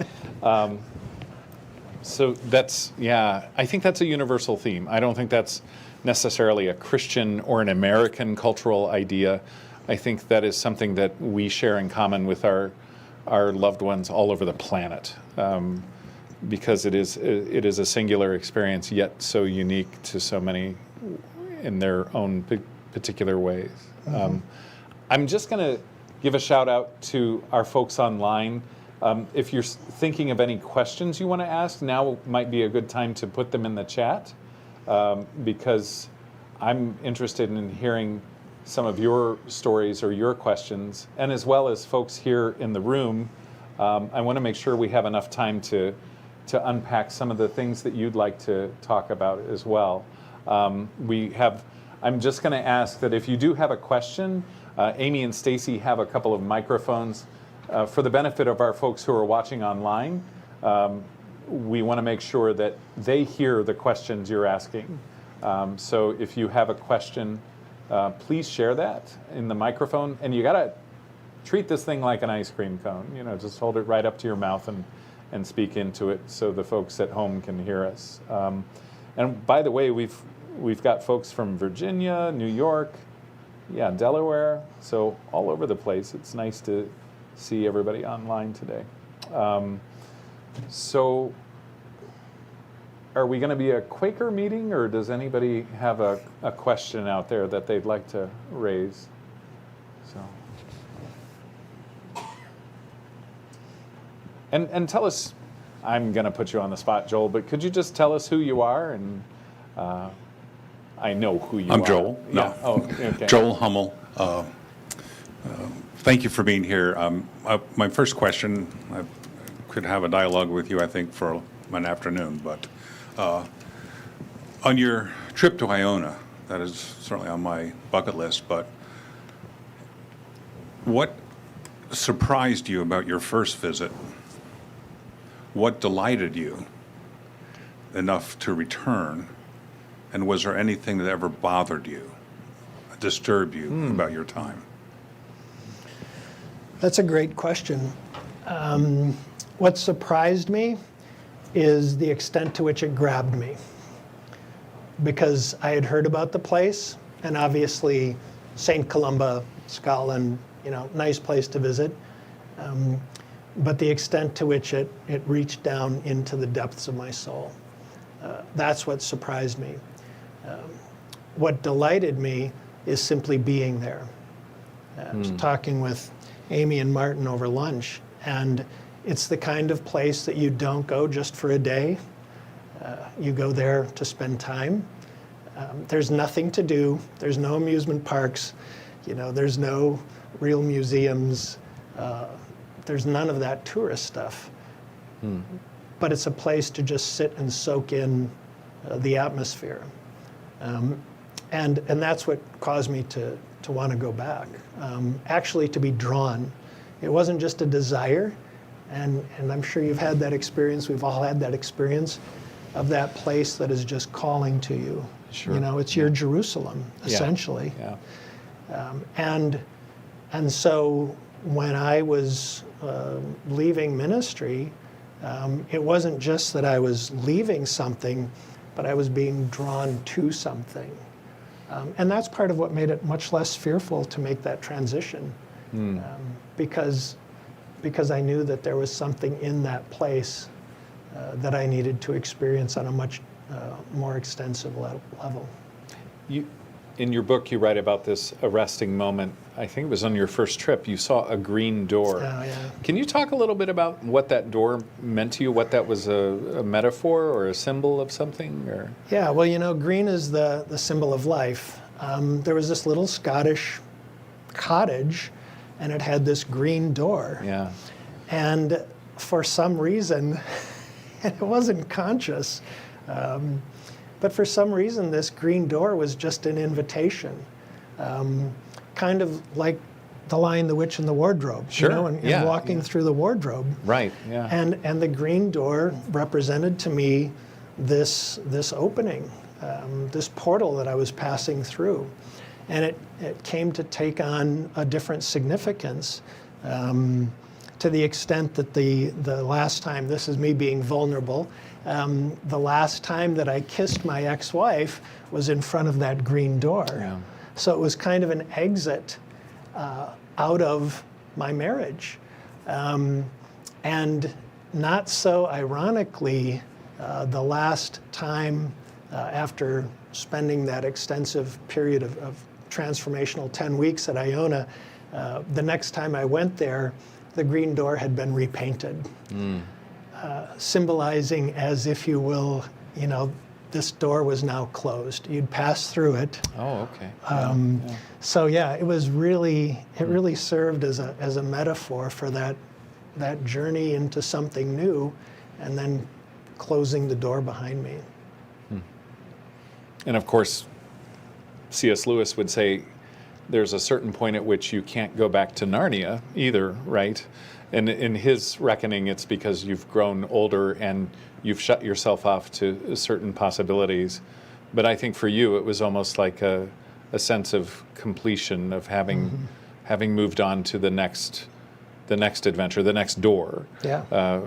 So I think that's a universal theme. I don't think that's necessarily a Christian or an American cultural idea. I think that is something that we share in common with our loved ones all over the planet, because it is a singular experience, yet so unique to so many in their own particular ways. I'm just going to give a shout out to our folks online. If you're thinking of any questions you want to ask, now might be a good time to put them in the chat, because I'm interested in hearing some of your stories or your questions, and as well as folks here in the room. I want to make sure we have enough time to unpack some of the things that you'd like to talk about as well. I'm just going to ask that if you do have a question, Amy and Stacy have a couple of microphones. For the benefit of our folks who are watching online, we want to make sure that they hear the questions you're asking. So if you have a question, please share that in the microphone. And you got to treat this thing like an ice cream cone. Just hold it right up to your mouth and speak into it so the folks at home can hear us. And by the way, we've got folks from Virginia, New York, Delaware, so all over the place. It's nice to see everybody online today. So are we going to be a Quaker meeting, or does anybody have a question out there that they'd like to raise? So, and tell us, I'm going to put you on the spot, Joel, but could you just tell us who you are? And I know who you are. I'm Joel. No. Yeah. Oh, okay. Joel Hummel. Thank you for being here. My first question, I could have a dialogue with you, I think, for an afternoon, but on your trip to Iona, that is certainly on my bucket list, but what surprised you about your first visit? What delighted you enough to return? And was there anything that ever bothered you, disturbed you about your time? That's a great question. What surprised me is the extent to which it grabbed me. Because I had heard about the place, and obviously St. Columba, Scotland, nice place to visit. But the extent to which it reached down into the depths of my soul. That's what surprised me. What delighted me is simply being there. Talking with Amy and Martin over lunch, and it's the kind of place that you don't go just for a day. You go there to spend time. There's nothing to do. There's no amusement parks. There's no real museums. There's none of that tourist stuff. But it's a place to just sit and soak in the atmosphere. And that's what caused me to want to go back. Actually, to be drawn. It wasn't just a desire, and I'm sure you've had that experience. We've all had that experience of that place that is just calling to you. Sure. It's your Jerusalem, essentially. Yeah. And so when I was leaving ministry, it wasn't just that I was leaving something, but I was being drawn to something. And that's part of what made it much less fearful to make that transition, because I knew that there was something in that place that I needed to experience on a much more extensive level. in your book, you write about this arresting moment. I think it was on your first trip. You saw a green door. Oh, yeah. Can you talk a little bit about what that door meant to you? What that was a metaphor or a symbol of something? Or Yeah, well, green is the symbol of life. There was this little Scottish cottage, and it had this green door. yeah, And for some reason, and it wasn't conscious, but for some reason, this green door was just an invitation, kind of like the Lion, the Witch, and the Wardrobe. Sure, And yeah, walking yeah. through the wardrobe. right. Yeah, And the green door represented to me this opening, this portal that I was passing through. And it came to take on a different significance, to the extent that the last time, this is me being vulnerable, the last time that I kissed my ex-wife was in front of that green door. Yeah. So it was kind of an exit out of my marriage. And not so ironically, the last time after spending that extensive period of transformational 10 weeks at Iona, the next time I went there, the green door had been repainted, symbolizing, as if you will, this door was now closed. You'd pass through it. oh, okay. So yeah, it really served as a metaphor for that journey into something new, and then closing the door behind me. And of course, C.S. Lewis would say there's a certain point at which you can't go back to Narnia either, right? And in his reckoning, it's because you've grown older and you've shut yourself off to certain possibilities. But I think for you, it was almost like a sense of completion, of having moved on to the next adventure, the next door. Yeah.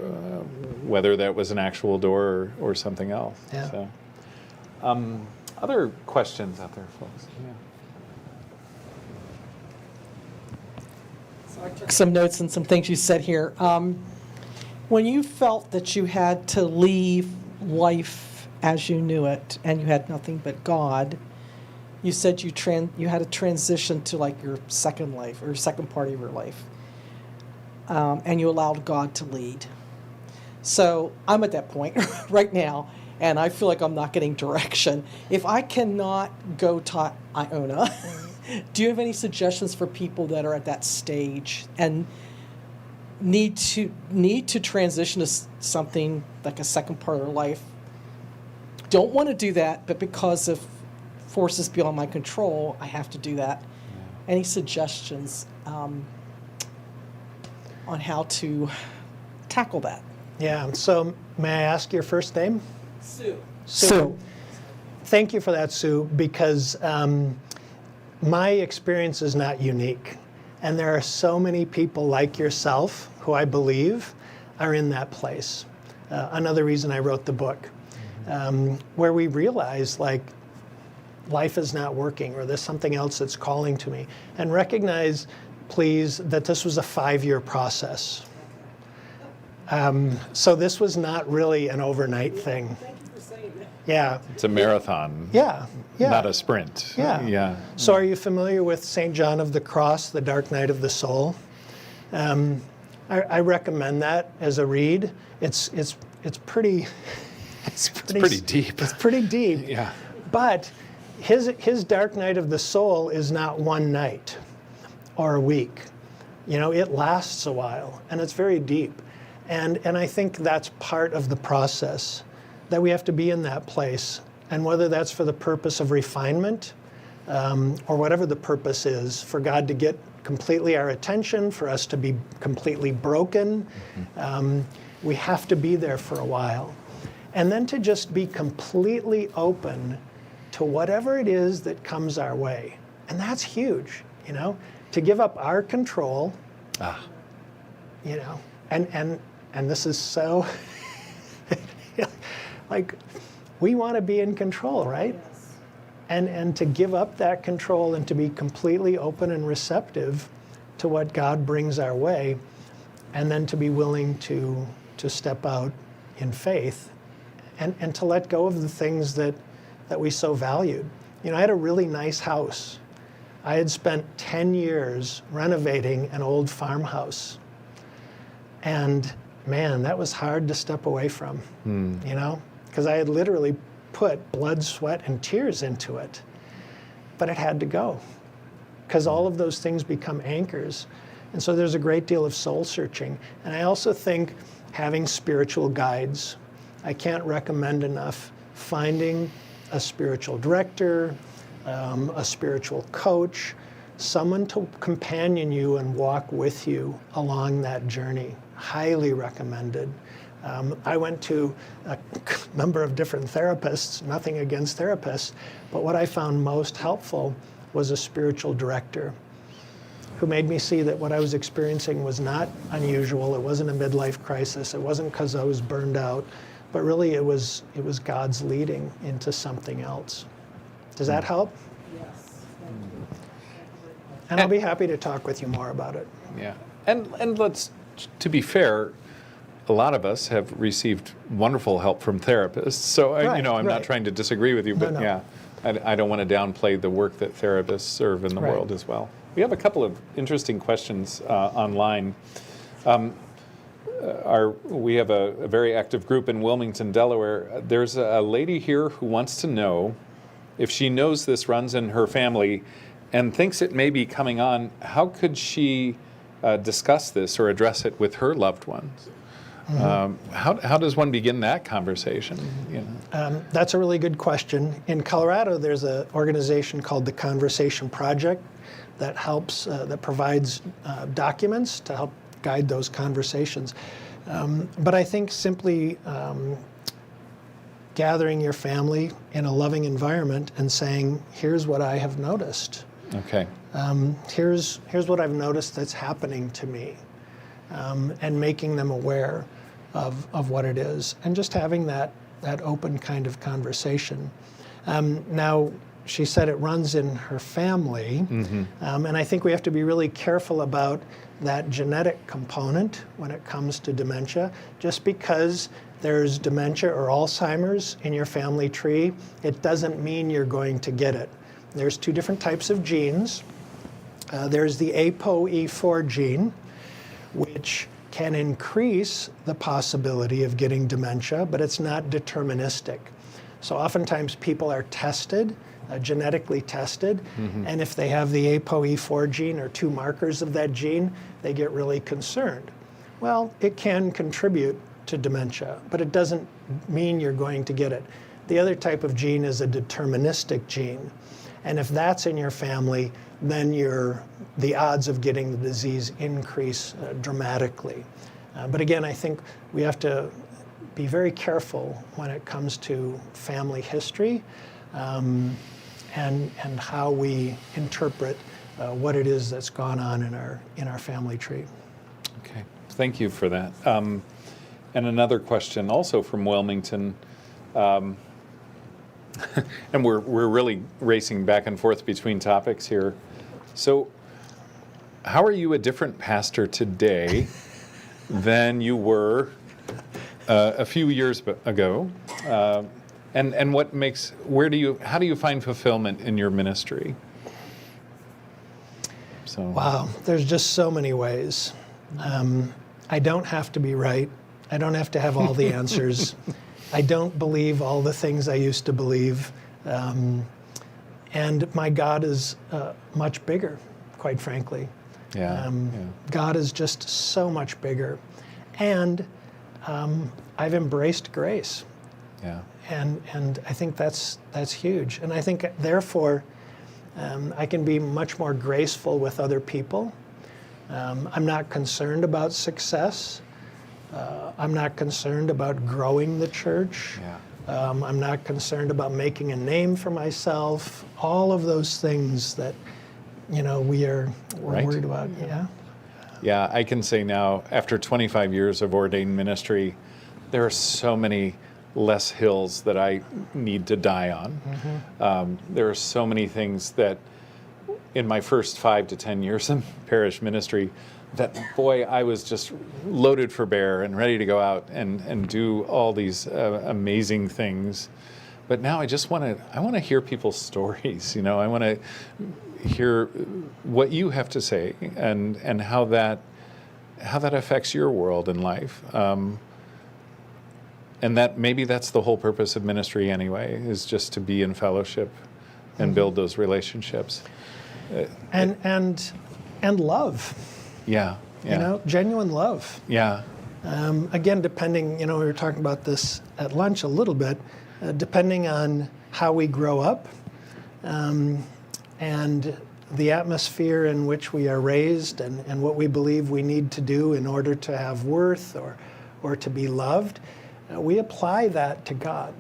Whether that was an actual door or something else. Yeah. So, other questions out there, folks? Yeah. So I took some notes and some things you said here. When you felt that you had to leave life as you knew it and you had nothing but God, you said you had a transition to like your second life or second part of your life, and you allowed God to lead. So I'm at that point right now, and I feel like I'm not getting direction. If I cannot go to Iona, do you have any suggestions for people that are at that stage and need to transition to something like a second part of their life? Don't want to do that, but because of forces beyond my control, I have to do that. Any suggestions on how to tackle that? Yeah, so may I ask your first name? Sue. Thank you for that, Sue, because my experience is not unique. And there are so many people like yourself who I believe are in that place. Another reason I wrote the book, where we realize like life is not working or there's something else that's calling to me. And recognize, please, that this was a 5-year process. So this was not really an overnight thing. Thank you for saying that. Yeah. It's a marathon, Yeah. Yeah. not a sprint. Yeah. Yeah. So are you familiar with St. John of the Cross, The Dark Night of the Soul? I recommend that as a read. It's pretty pretty deep. It's pretty deep. Yeah. But his Dark Night of the Soul is not one night or a week. It lasts a while, and it's very deep. And I think that's part of the process, that we have to be in that place. And whether that's for the purpose of refinement, or whatever the purpose is, for God to get completely our attention, for us to be completely broken, we have to be there for a while. And then to just be completely open to whatever it is that comes our way. And that's huge, to give up our control, and this is so, like, we want to be in control, right? Yes. And to give up that control and to be completely open and receptive to what God brings our way, and then to be willing to step out in faith and to let go of the things that we so valued. You know, I had a really nice house. I had spent 10 years renovating an old farmhouse. And man, that was hard to step away from, you know, because I had literally put blood, sweat, and tears into it. But it had to go, because all of those things become anchors. And so there's a great deal of soul searching. And I also think having spiritual guides. I can't recommend enough finding a spiritual director, a spiritual coach, someone to companion you and walk with you along that journey. Highly recommended. I went to a number of different therapists, nothing against therapists, but what I found most helpful was a spiritual director who made me see that what I was experiencing was not unusual. It wasn't a midlife crisis. It wasn't because I was burned out, but really it was God's leading into something else. Does that help? Yes. And I'll be happy to talk with you more about it. Yeah. And let's, to be fair, a lot of us have received wonderful help from therapists. So, Right, I'm not right. trying to disagree with you, but No. yeah, I don't want to downplay the work that therapists serve in the Right. world as well. We have a couple of interesting questions online. We have a very active group in Wilmington, Delaware. There's a lady here who wants to know if she knows this runs in her family and thinks it may be coming on, how could she discuss this or address it with her loved ones? How does one begin that conversation? You know? That's a really good question. In Colorado, there's an organization called the Conversation Project that helps, that provides documents to help guide those conversations. But I think simply gathering your family in a loving environment and saying, here's what I have noticed. Okay. Here's what I've noticed that's happening to me, and making them aware of what it is, and just having that open kind of conversation. Now, she said it runs in her family, and I think we have to be really careful about that genetic component when it comes to dementia. Just because there's dementia or Alzheimer's in your family tree, it doesn't mean you're going to get it. There's two different types of genes. There's the ApoE4 gene, which can increase the possibility of getting dementia, but it's not deterministic. So oftentimes people are tested, genetically tested, and if they have the ApoE4 gene or two markers of that gene, they get really concerned. Well, it can contribute to dementia, but it doesn't mean you're going to get it. The other type of gene is a deterministic gene. And if that's in your family, then the odds of getting the disease increase dramatically. But again, I think we have to be very careful when it comes to family history and how we interpret what it is that's gone on in our family tree. Okay. Thank you for that. And another question also from Wilmington. And we're really racing back and forth between topics here. So, how are you a different pastor today than you were a few years ago? And what makes how do you find fulfillment in your ministry? So Wow, there's just so many ways. I don't have to be right. I don't have to have all the answers. I don't believe all the things I used to believe. And my God is much bigger, quite frankly. yeah. God is just so much bigger. And I've embraced grace. Yeah. And I think that's huge. And I think, therefore, I can be much more graceful with other people. I'm not concerned about success. I'm not concerned about growing the church. Yeah. I'm not concerned about making a name for myself. All of those things that, we're Right. worried about. Yeah. Yeah, I can say now, after 25 years of ordained ministry, there are so many less hills that I need to die on. There are so many things that in my first 5 to 10 years of parish ministry that, boy, I was just loaded for bear and ready to go out and do all these amazing things. But now I just want to hear people's stories. I want to hear what you have to say and how that affects your world and life. And that maybe that's the whole purpose of ministry anyway, is just to be in fellowship and build those relationships. And love. Yeah. Genuine love. Yeah. Again, depending, we were talking about this at lunch a little bit, depending on how we grow up and the atmosphere in which we are raised and what we believe we need to do in order to have worth or to be loved, we apply that to God.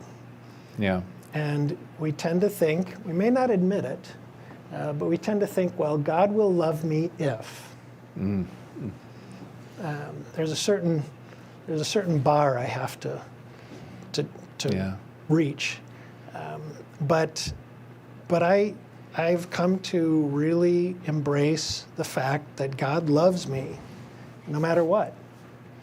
Yeah. And we tend to think, we may not admit it, but we tend to think, well, God will love me if. There's a certain bar I have to reach, but I've come to really embrace the fact that God loves me, no matter what.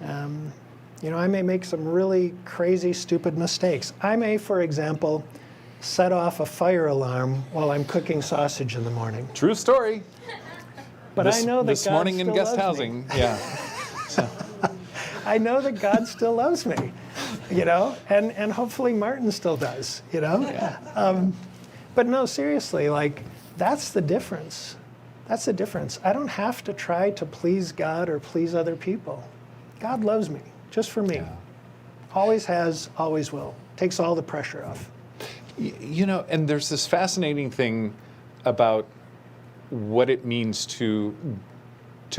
I may make some really crazy, stupid mistakes. I may, for example, set off a fire alarm while I'm cooking sausage in the morning. True story. But I know that this God morning in still guest loves housing. me. Yeah. So. I know that God still loves me, and hopefully Martin still does, Yeah. But no, seriously, that's the difference. That's the difference. I don't have to try to please God or please other people. God loves me, just for me. Yeah. Always has, always will. Takes all the pressure off. And there's this fascinating thing about what it means to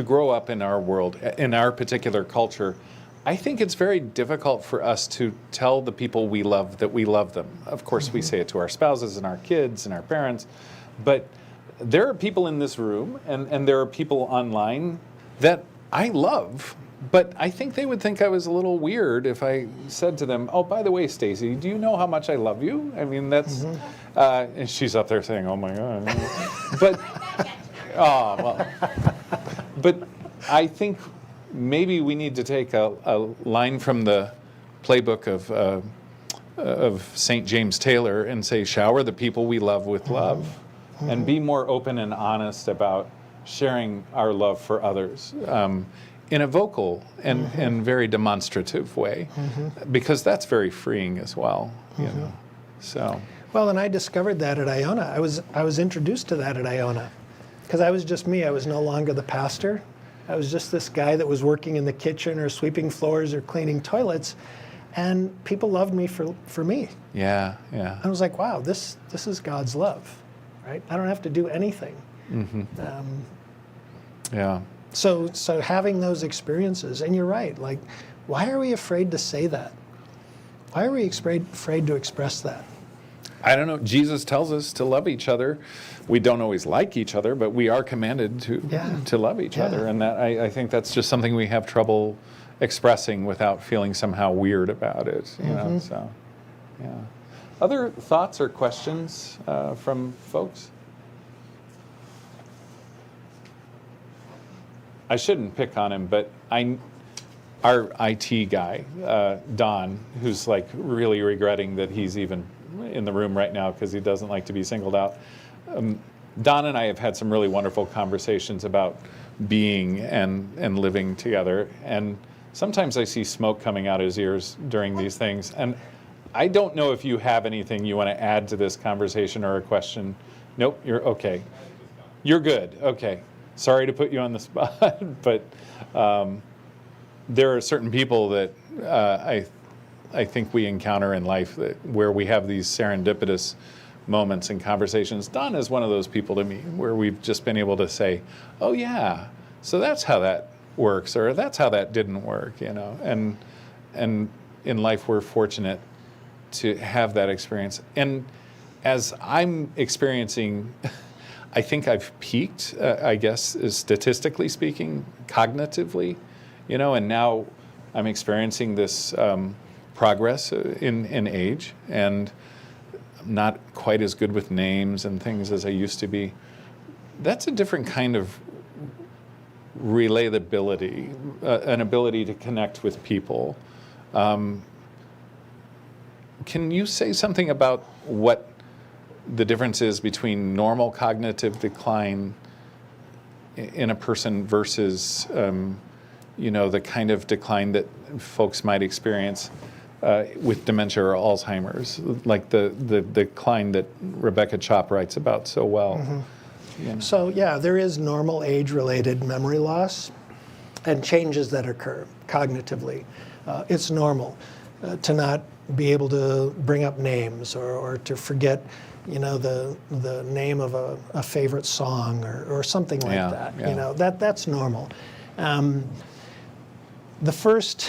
grow up in our world, in our particular culture. I think it's very difficult for us to tell the people we love that we love them. Of course, we say it to our spouses and our kids and our parents, but there are people in this room and there are people online that I love, but I think they would think I was a little weird if I said to them, oh, by the way, Stacy, do you know how much I love you? I mean, that's, and she's up there saying, oh my God. But, but I think maybe we need to take a line from the playbook of St. James Taylor and say, shower the people we love with love, and be more open and honest about sharing our love for others in a vocal and very demonstrative way, because that's very freeing as well. So. Well, and I discovered that at Iona. I was introduced to that at Iona, because I was just me. I was no longer the pastor. I was just this guy that was working in the kitchen or sweeping floors or cleaning toilets, and people loved me for me. Yeah. I was like, wow, this is God's love, right? I don't have to do anything. Yeah. So having those experiences, and you're right, why are we afraid to say that? Why are we afraid to express that? I don't know. Jesus tells us to love each other. We don't always like each other, but we are commanded to love each other. And that I think that's just something we have trouble expressing without feeling somehow weird about it. So, yeah. Other thoughts or questions from folks? I shouldn't pick on him, but our IT guy, Don, who's really regretting that he's even in the room right now because he doesn't like to be singled out. Don and I have had some really wonderful conversations about being and living together. And sometimes I see smoke coming out his ears during these things. And I don't know if you have anything you want to add to this conversation or a question. Nope, you're okay. You're good. Okay. Sorry to put you on the spot, but there are certain people that I think we encounter in life where we have these serendipitous moments and conversations. Don is one of those people to me where we've just been able to say, oh yeah, so that's how that works, or that's how that didn't work, and in life we're fortunate to have that experience. And as I'm experiencing, I think I've peaked, I guess, statistically speaking, cognitively, and now I'm experiencing this progress in age, and not quite as good with names and things as I used to be. That's a different kind of relatability, an ability to connect with people, can you say something about what the difference is between normal cognitive decline in a person versus, the kind of decline that folks might experience with dementia or Alzheimer's, like the decline that Rebecca Chop writes about so well? So yeah, there is normal age-related memory loss and changes that occur cognitively. It's normal to not be able to bring up names or to forget, the name of a favorite song or something like that. Yeah. That's normal. The first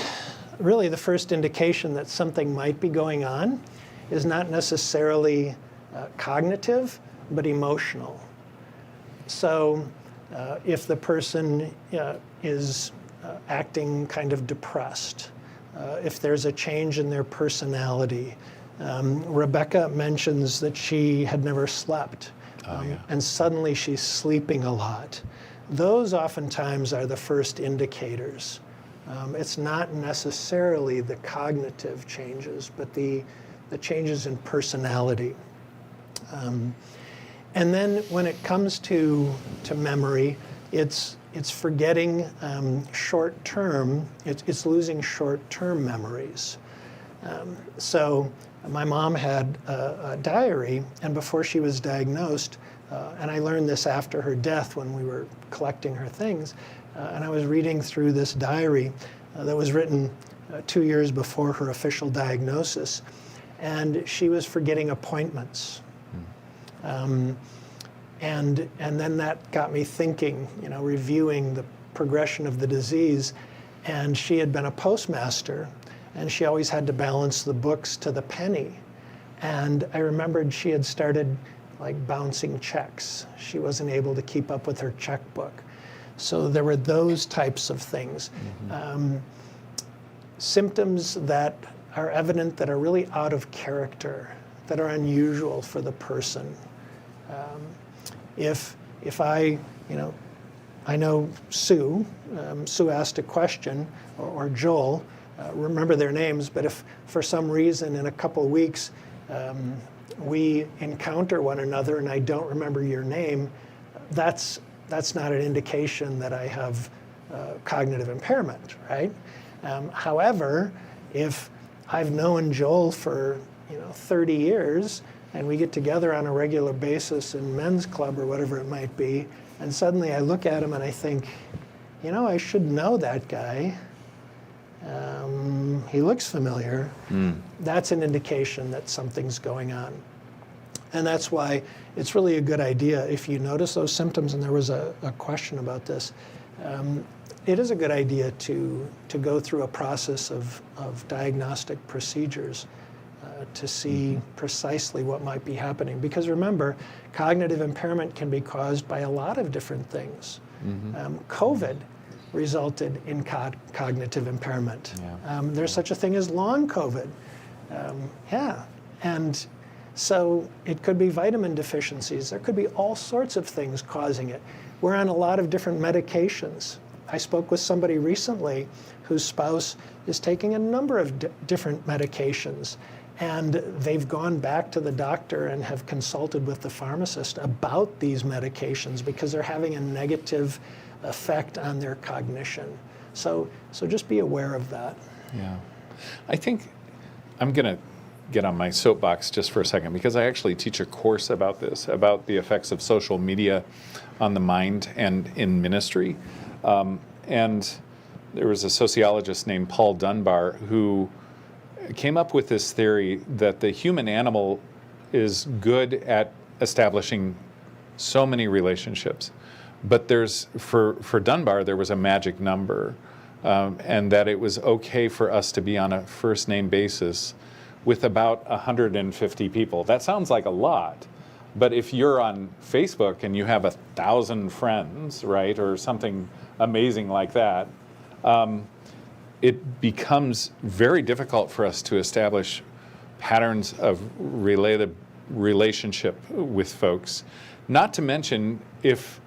indication that something might be going on is not necessarily cognitive, but emotional. So if the person is acting kind of depressed, if there's a change in their personality, Rebecca mentions that she had never slept, and suddenly she's sleeping a lot. Those oftentimes are the first indicators. It's not necessarily the cognitive changes, but the changes in personality. And then when it comes to memory, it's forgetting short-term, it's losing short-term memories. So my mom had a diary, and before she was diagnosed, and I learned this after her death when we were collecting her things, and I was reading through this diary that was written 2 years before her official diagnosis, and she was forgetting appointments. And then that got me thinking, reviewing the progression of the disease. And she had been a postmaster, and she always had to balance the books to the penny. And I remembered she had started bouncing checks. She wasn't able to keep up with her checkbook. So there were those types of things. Symptoms that are evident that are really out of character, that are unusual for the person. If I know Sue, Sue asked a question, or Joel, remember their names, but if for some reason in a couple of weeks we encounter one another and I don't remember your name, that's not an indication that I have cognitive impairment, right? However, if I've known Joel for 30 years, and we get together on a regular basis in men's club or whatever it might be, and suddenly I look at him and I think, I should know that guy. He looks familiar. That's an indication that something's going on. And that's why it's really a good idea if you notice those symptoms, and there was a question about this, it is a good idea to go through a process of diagnostic procedures to see precisely what might be happening. Because remember, cognitive impairment can be caused by a lot of different things. COVID resulted in cognitive impairment. There's such a thing as long COVID. And so it could be vitamin deficiencies. There could be all sorts of things causing it. We're on a lot of different medications. I spoke with somebody recently whose spouse is taking a number of different medications. And they've gone back to the doctor and have consulted with the pharmacist about these medications because they're having a negative effect on their cognition. So just be aware of that. Yeah. I think I'm going to get on my soapbox just for a second, because I actually teach a course about this, about the effects of social media on the mind and in ministry. And there was a sociologist named Paul Dunbar who came up with this theory that the human animal is good at establishing so many relationships. But for Dunbar, there was a magic number, and that it was okay for us to be on a first name basis with about 150 people. That sounds like a lot, but if you're on Facebook and you have 1,000 friends, right, or something amazing like that, it becomes very difficult for us to establish patterns of relationship with folks. Not to mention, if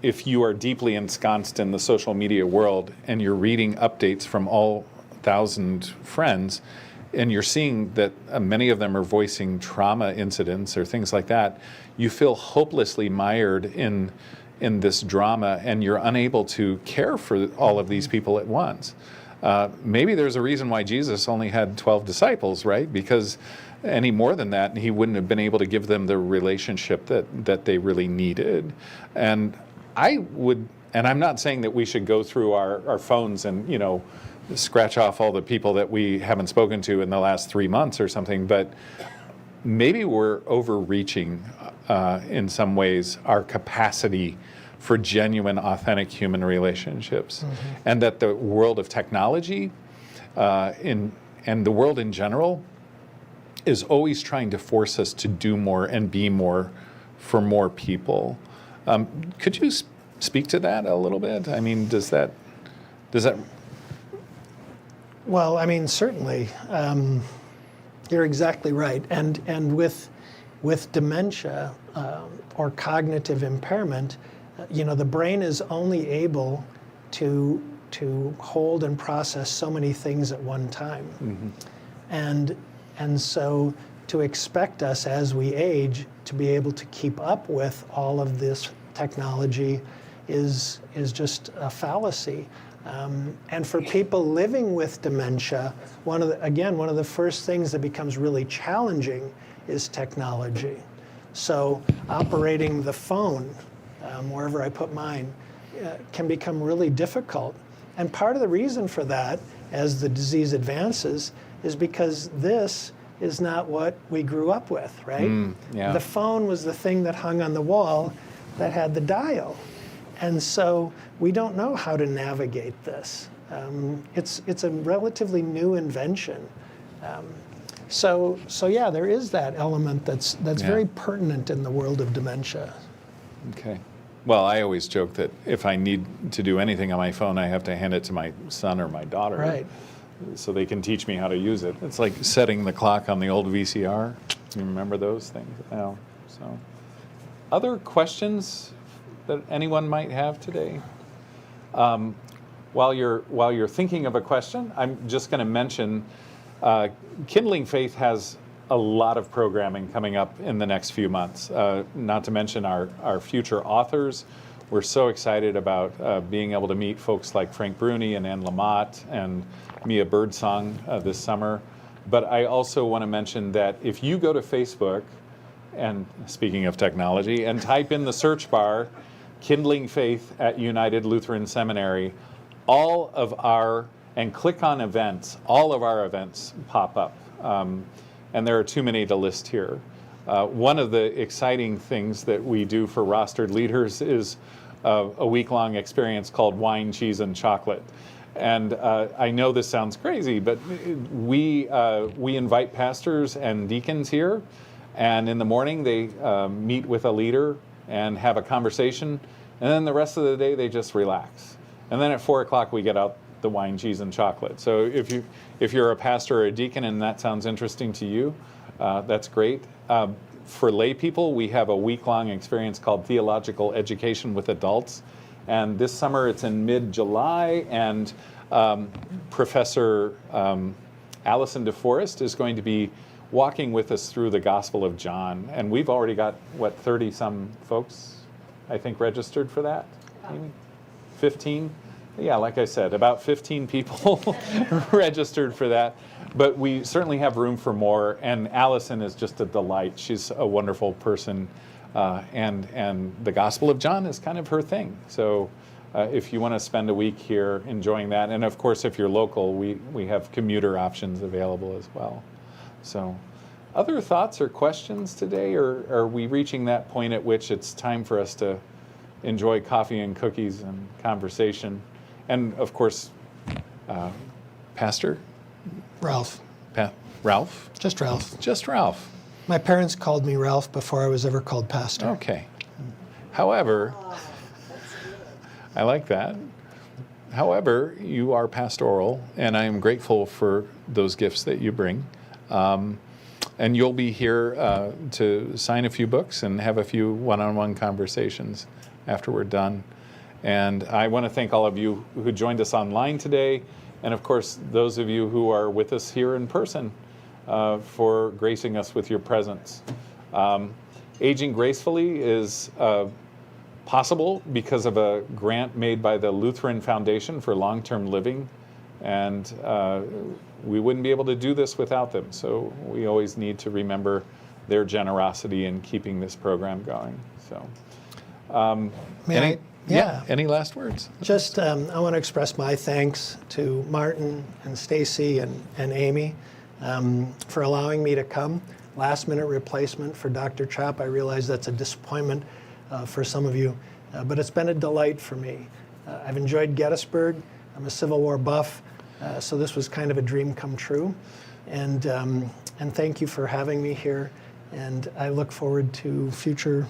you are deeply ensconced in the social media world and you're reading updates from all 1,000 friends, and you're seeing that many of them are voicing trauma incidents or things like that, you feel hopelessly mired in this drama, and you're unable to care for all of these people at once. Maybe there's a reason why Jesus only had 12 disciples, right? Because any more than that, he wouldn't have been able to give them the relationship that they really needed. And I'm not saying that we should go through our phones and, scratch off all the people that we haven't spoken to in the last 3 months or something, but maybe we're overreaching in some ways our capacity for genuine, authentic human relationships. And that the world of technology and the world in general is always trying to force us to do more and be more for more people. Could you speak to that a little bit? I mean, does that? Well, I mean, certainly, you're exactly right. And with dementia or cognitive impairment, the brain is only able to hold and process so many things at one time. And so to expect us as we age to be able to keep up with all of this technology is just a fallacy. And for people living with dementia, one of the first things that becomes really challenging is technology. So operating the phone, wherever I put mine, can become really difficult. And part of the reason for that, as the disease advances, is because this is not what we grew up with, right? Yeah. The phone was the thing that hung on the wall that had the dial. And so we don't know how to navigate this. It's a relatively new invention. So yeah, there is that element that's very pertinent in the world of dementia. Okay. Well, I always joke that if I need to do anything on my phone, I have to hand it to my son or my daughter. Right. So they can teach me how to use it. It's like setting the clock on the old VCR. You remember those things? No. So, other questions that anyone might have today? While you're thinking of a question, I'm just going to mention Kindling Faith has a lot of programming coming up in the next few months. Not to mention our future authors. We're so excited about being able to meet folks like Frank Bruni and Anne Lamott and Mia Birdsong this summer. But I also want to mention that if you go to Facebook, and speaking of technology, and type in the search bar, Kindling Faith at United Lutheran Seminary, and click on events, all of our events pop up. And there are too many to list here. One of the exciting things that we do for rostered leaders is a week-long experience called Wine, Cheese, and Chocolate. And I know this sounds crazy, but we invite pastors and deacons here, and in the morning they meet with a leader and have a conversation, and then the rest of the day they just relax. And then at 4 o'clock we get out the wine, cheese, and chocolate. So if you're a pastor or a deacon and that sounds interesting to you, that's great. For lay people, we have a week-long experience called Theological Education with Adults. And this summer it's in mid-July, and Professor Allison DeForest is going to be walking with us through the Gospel of John. And we've already got, 30-some folks, I think, registered for that? Maybe? 15? Yeah, like I said, about 15 people registered for that. But we certainly have room for more, and Allison is just a delight. She's a wonderful person, and the Gospel of John is kind of her thing. So if you want to spend a week here enjoying that, and of course if you're local, we have commuter options available as well. So other thoughts or questions today, or are we reaching that point at which it's time for us to enjoy coffee and cookies and conversation? And of course, Pastor? Ralph. Ralph? Just Ralph. Just Ralph. My parents called me Ralph before I was ever called pastor. Okay. However, I like that. However, you are pastoral, and I am grateful for those gifts that you bring. And you'll be here to sign a few books and have a few one-on-one conversations after we're done. And I want to thank all of you who joined us online today, and of course, those of you who are with us here in person. for gracing us with your presence. Aging Gracefully is possible because of a grant made by the Lutheran Foundation for Long-Term Living, and we wouldn't be able to do this without them. So we always need to remember their generosity in keeping this program going. So, any last words? Just, I want to express my thanks to Martin and Stacy and Amy for allowing me to come. Last minute replacement for Dr. Chop. I realize that's a disappointment for some of you, but it's been a delight for me. I've enjoyed Gettysburg. I'm a Civil War buff, so this was kind of a dream come true. And thank you for having me here. And I look forward to future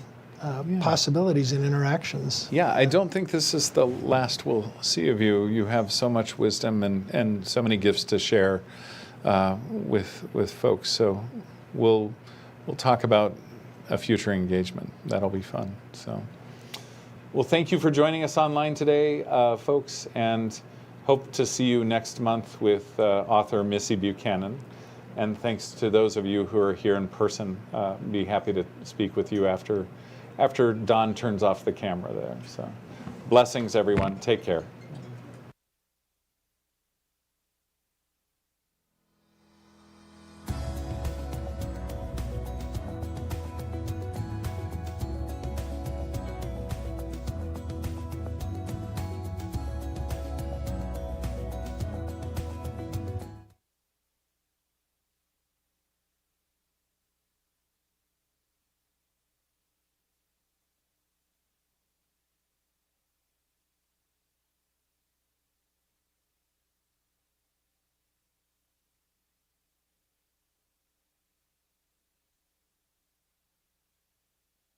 possibilities and interactions. Yeah, I don't think this is the last we'll see of you. You have so much wisdom and so many gifts to share with folks. So we'll talk about a future engagement. That'll be fun. So, well, thank you for joining us online today, folks, and hope to see you next month with author Missy Buchanan. And thanks to those of you who are here in person. Be happy to speak with you after Don turns off the camera there. So, blessings, everyone. Take care.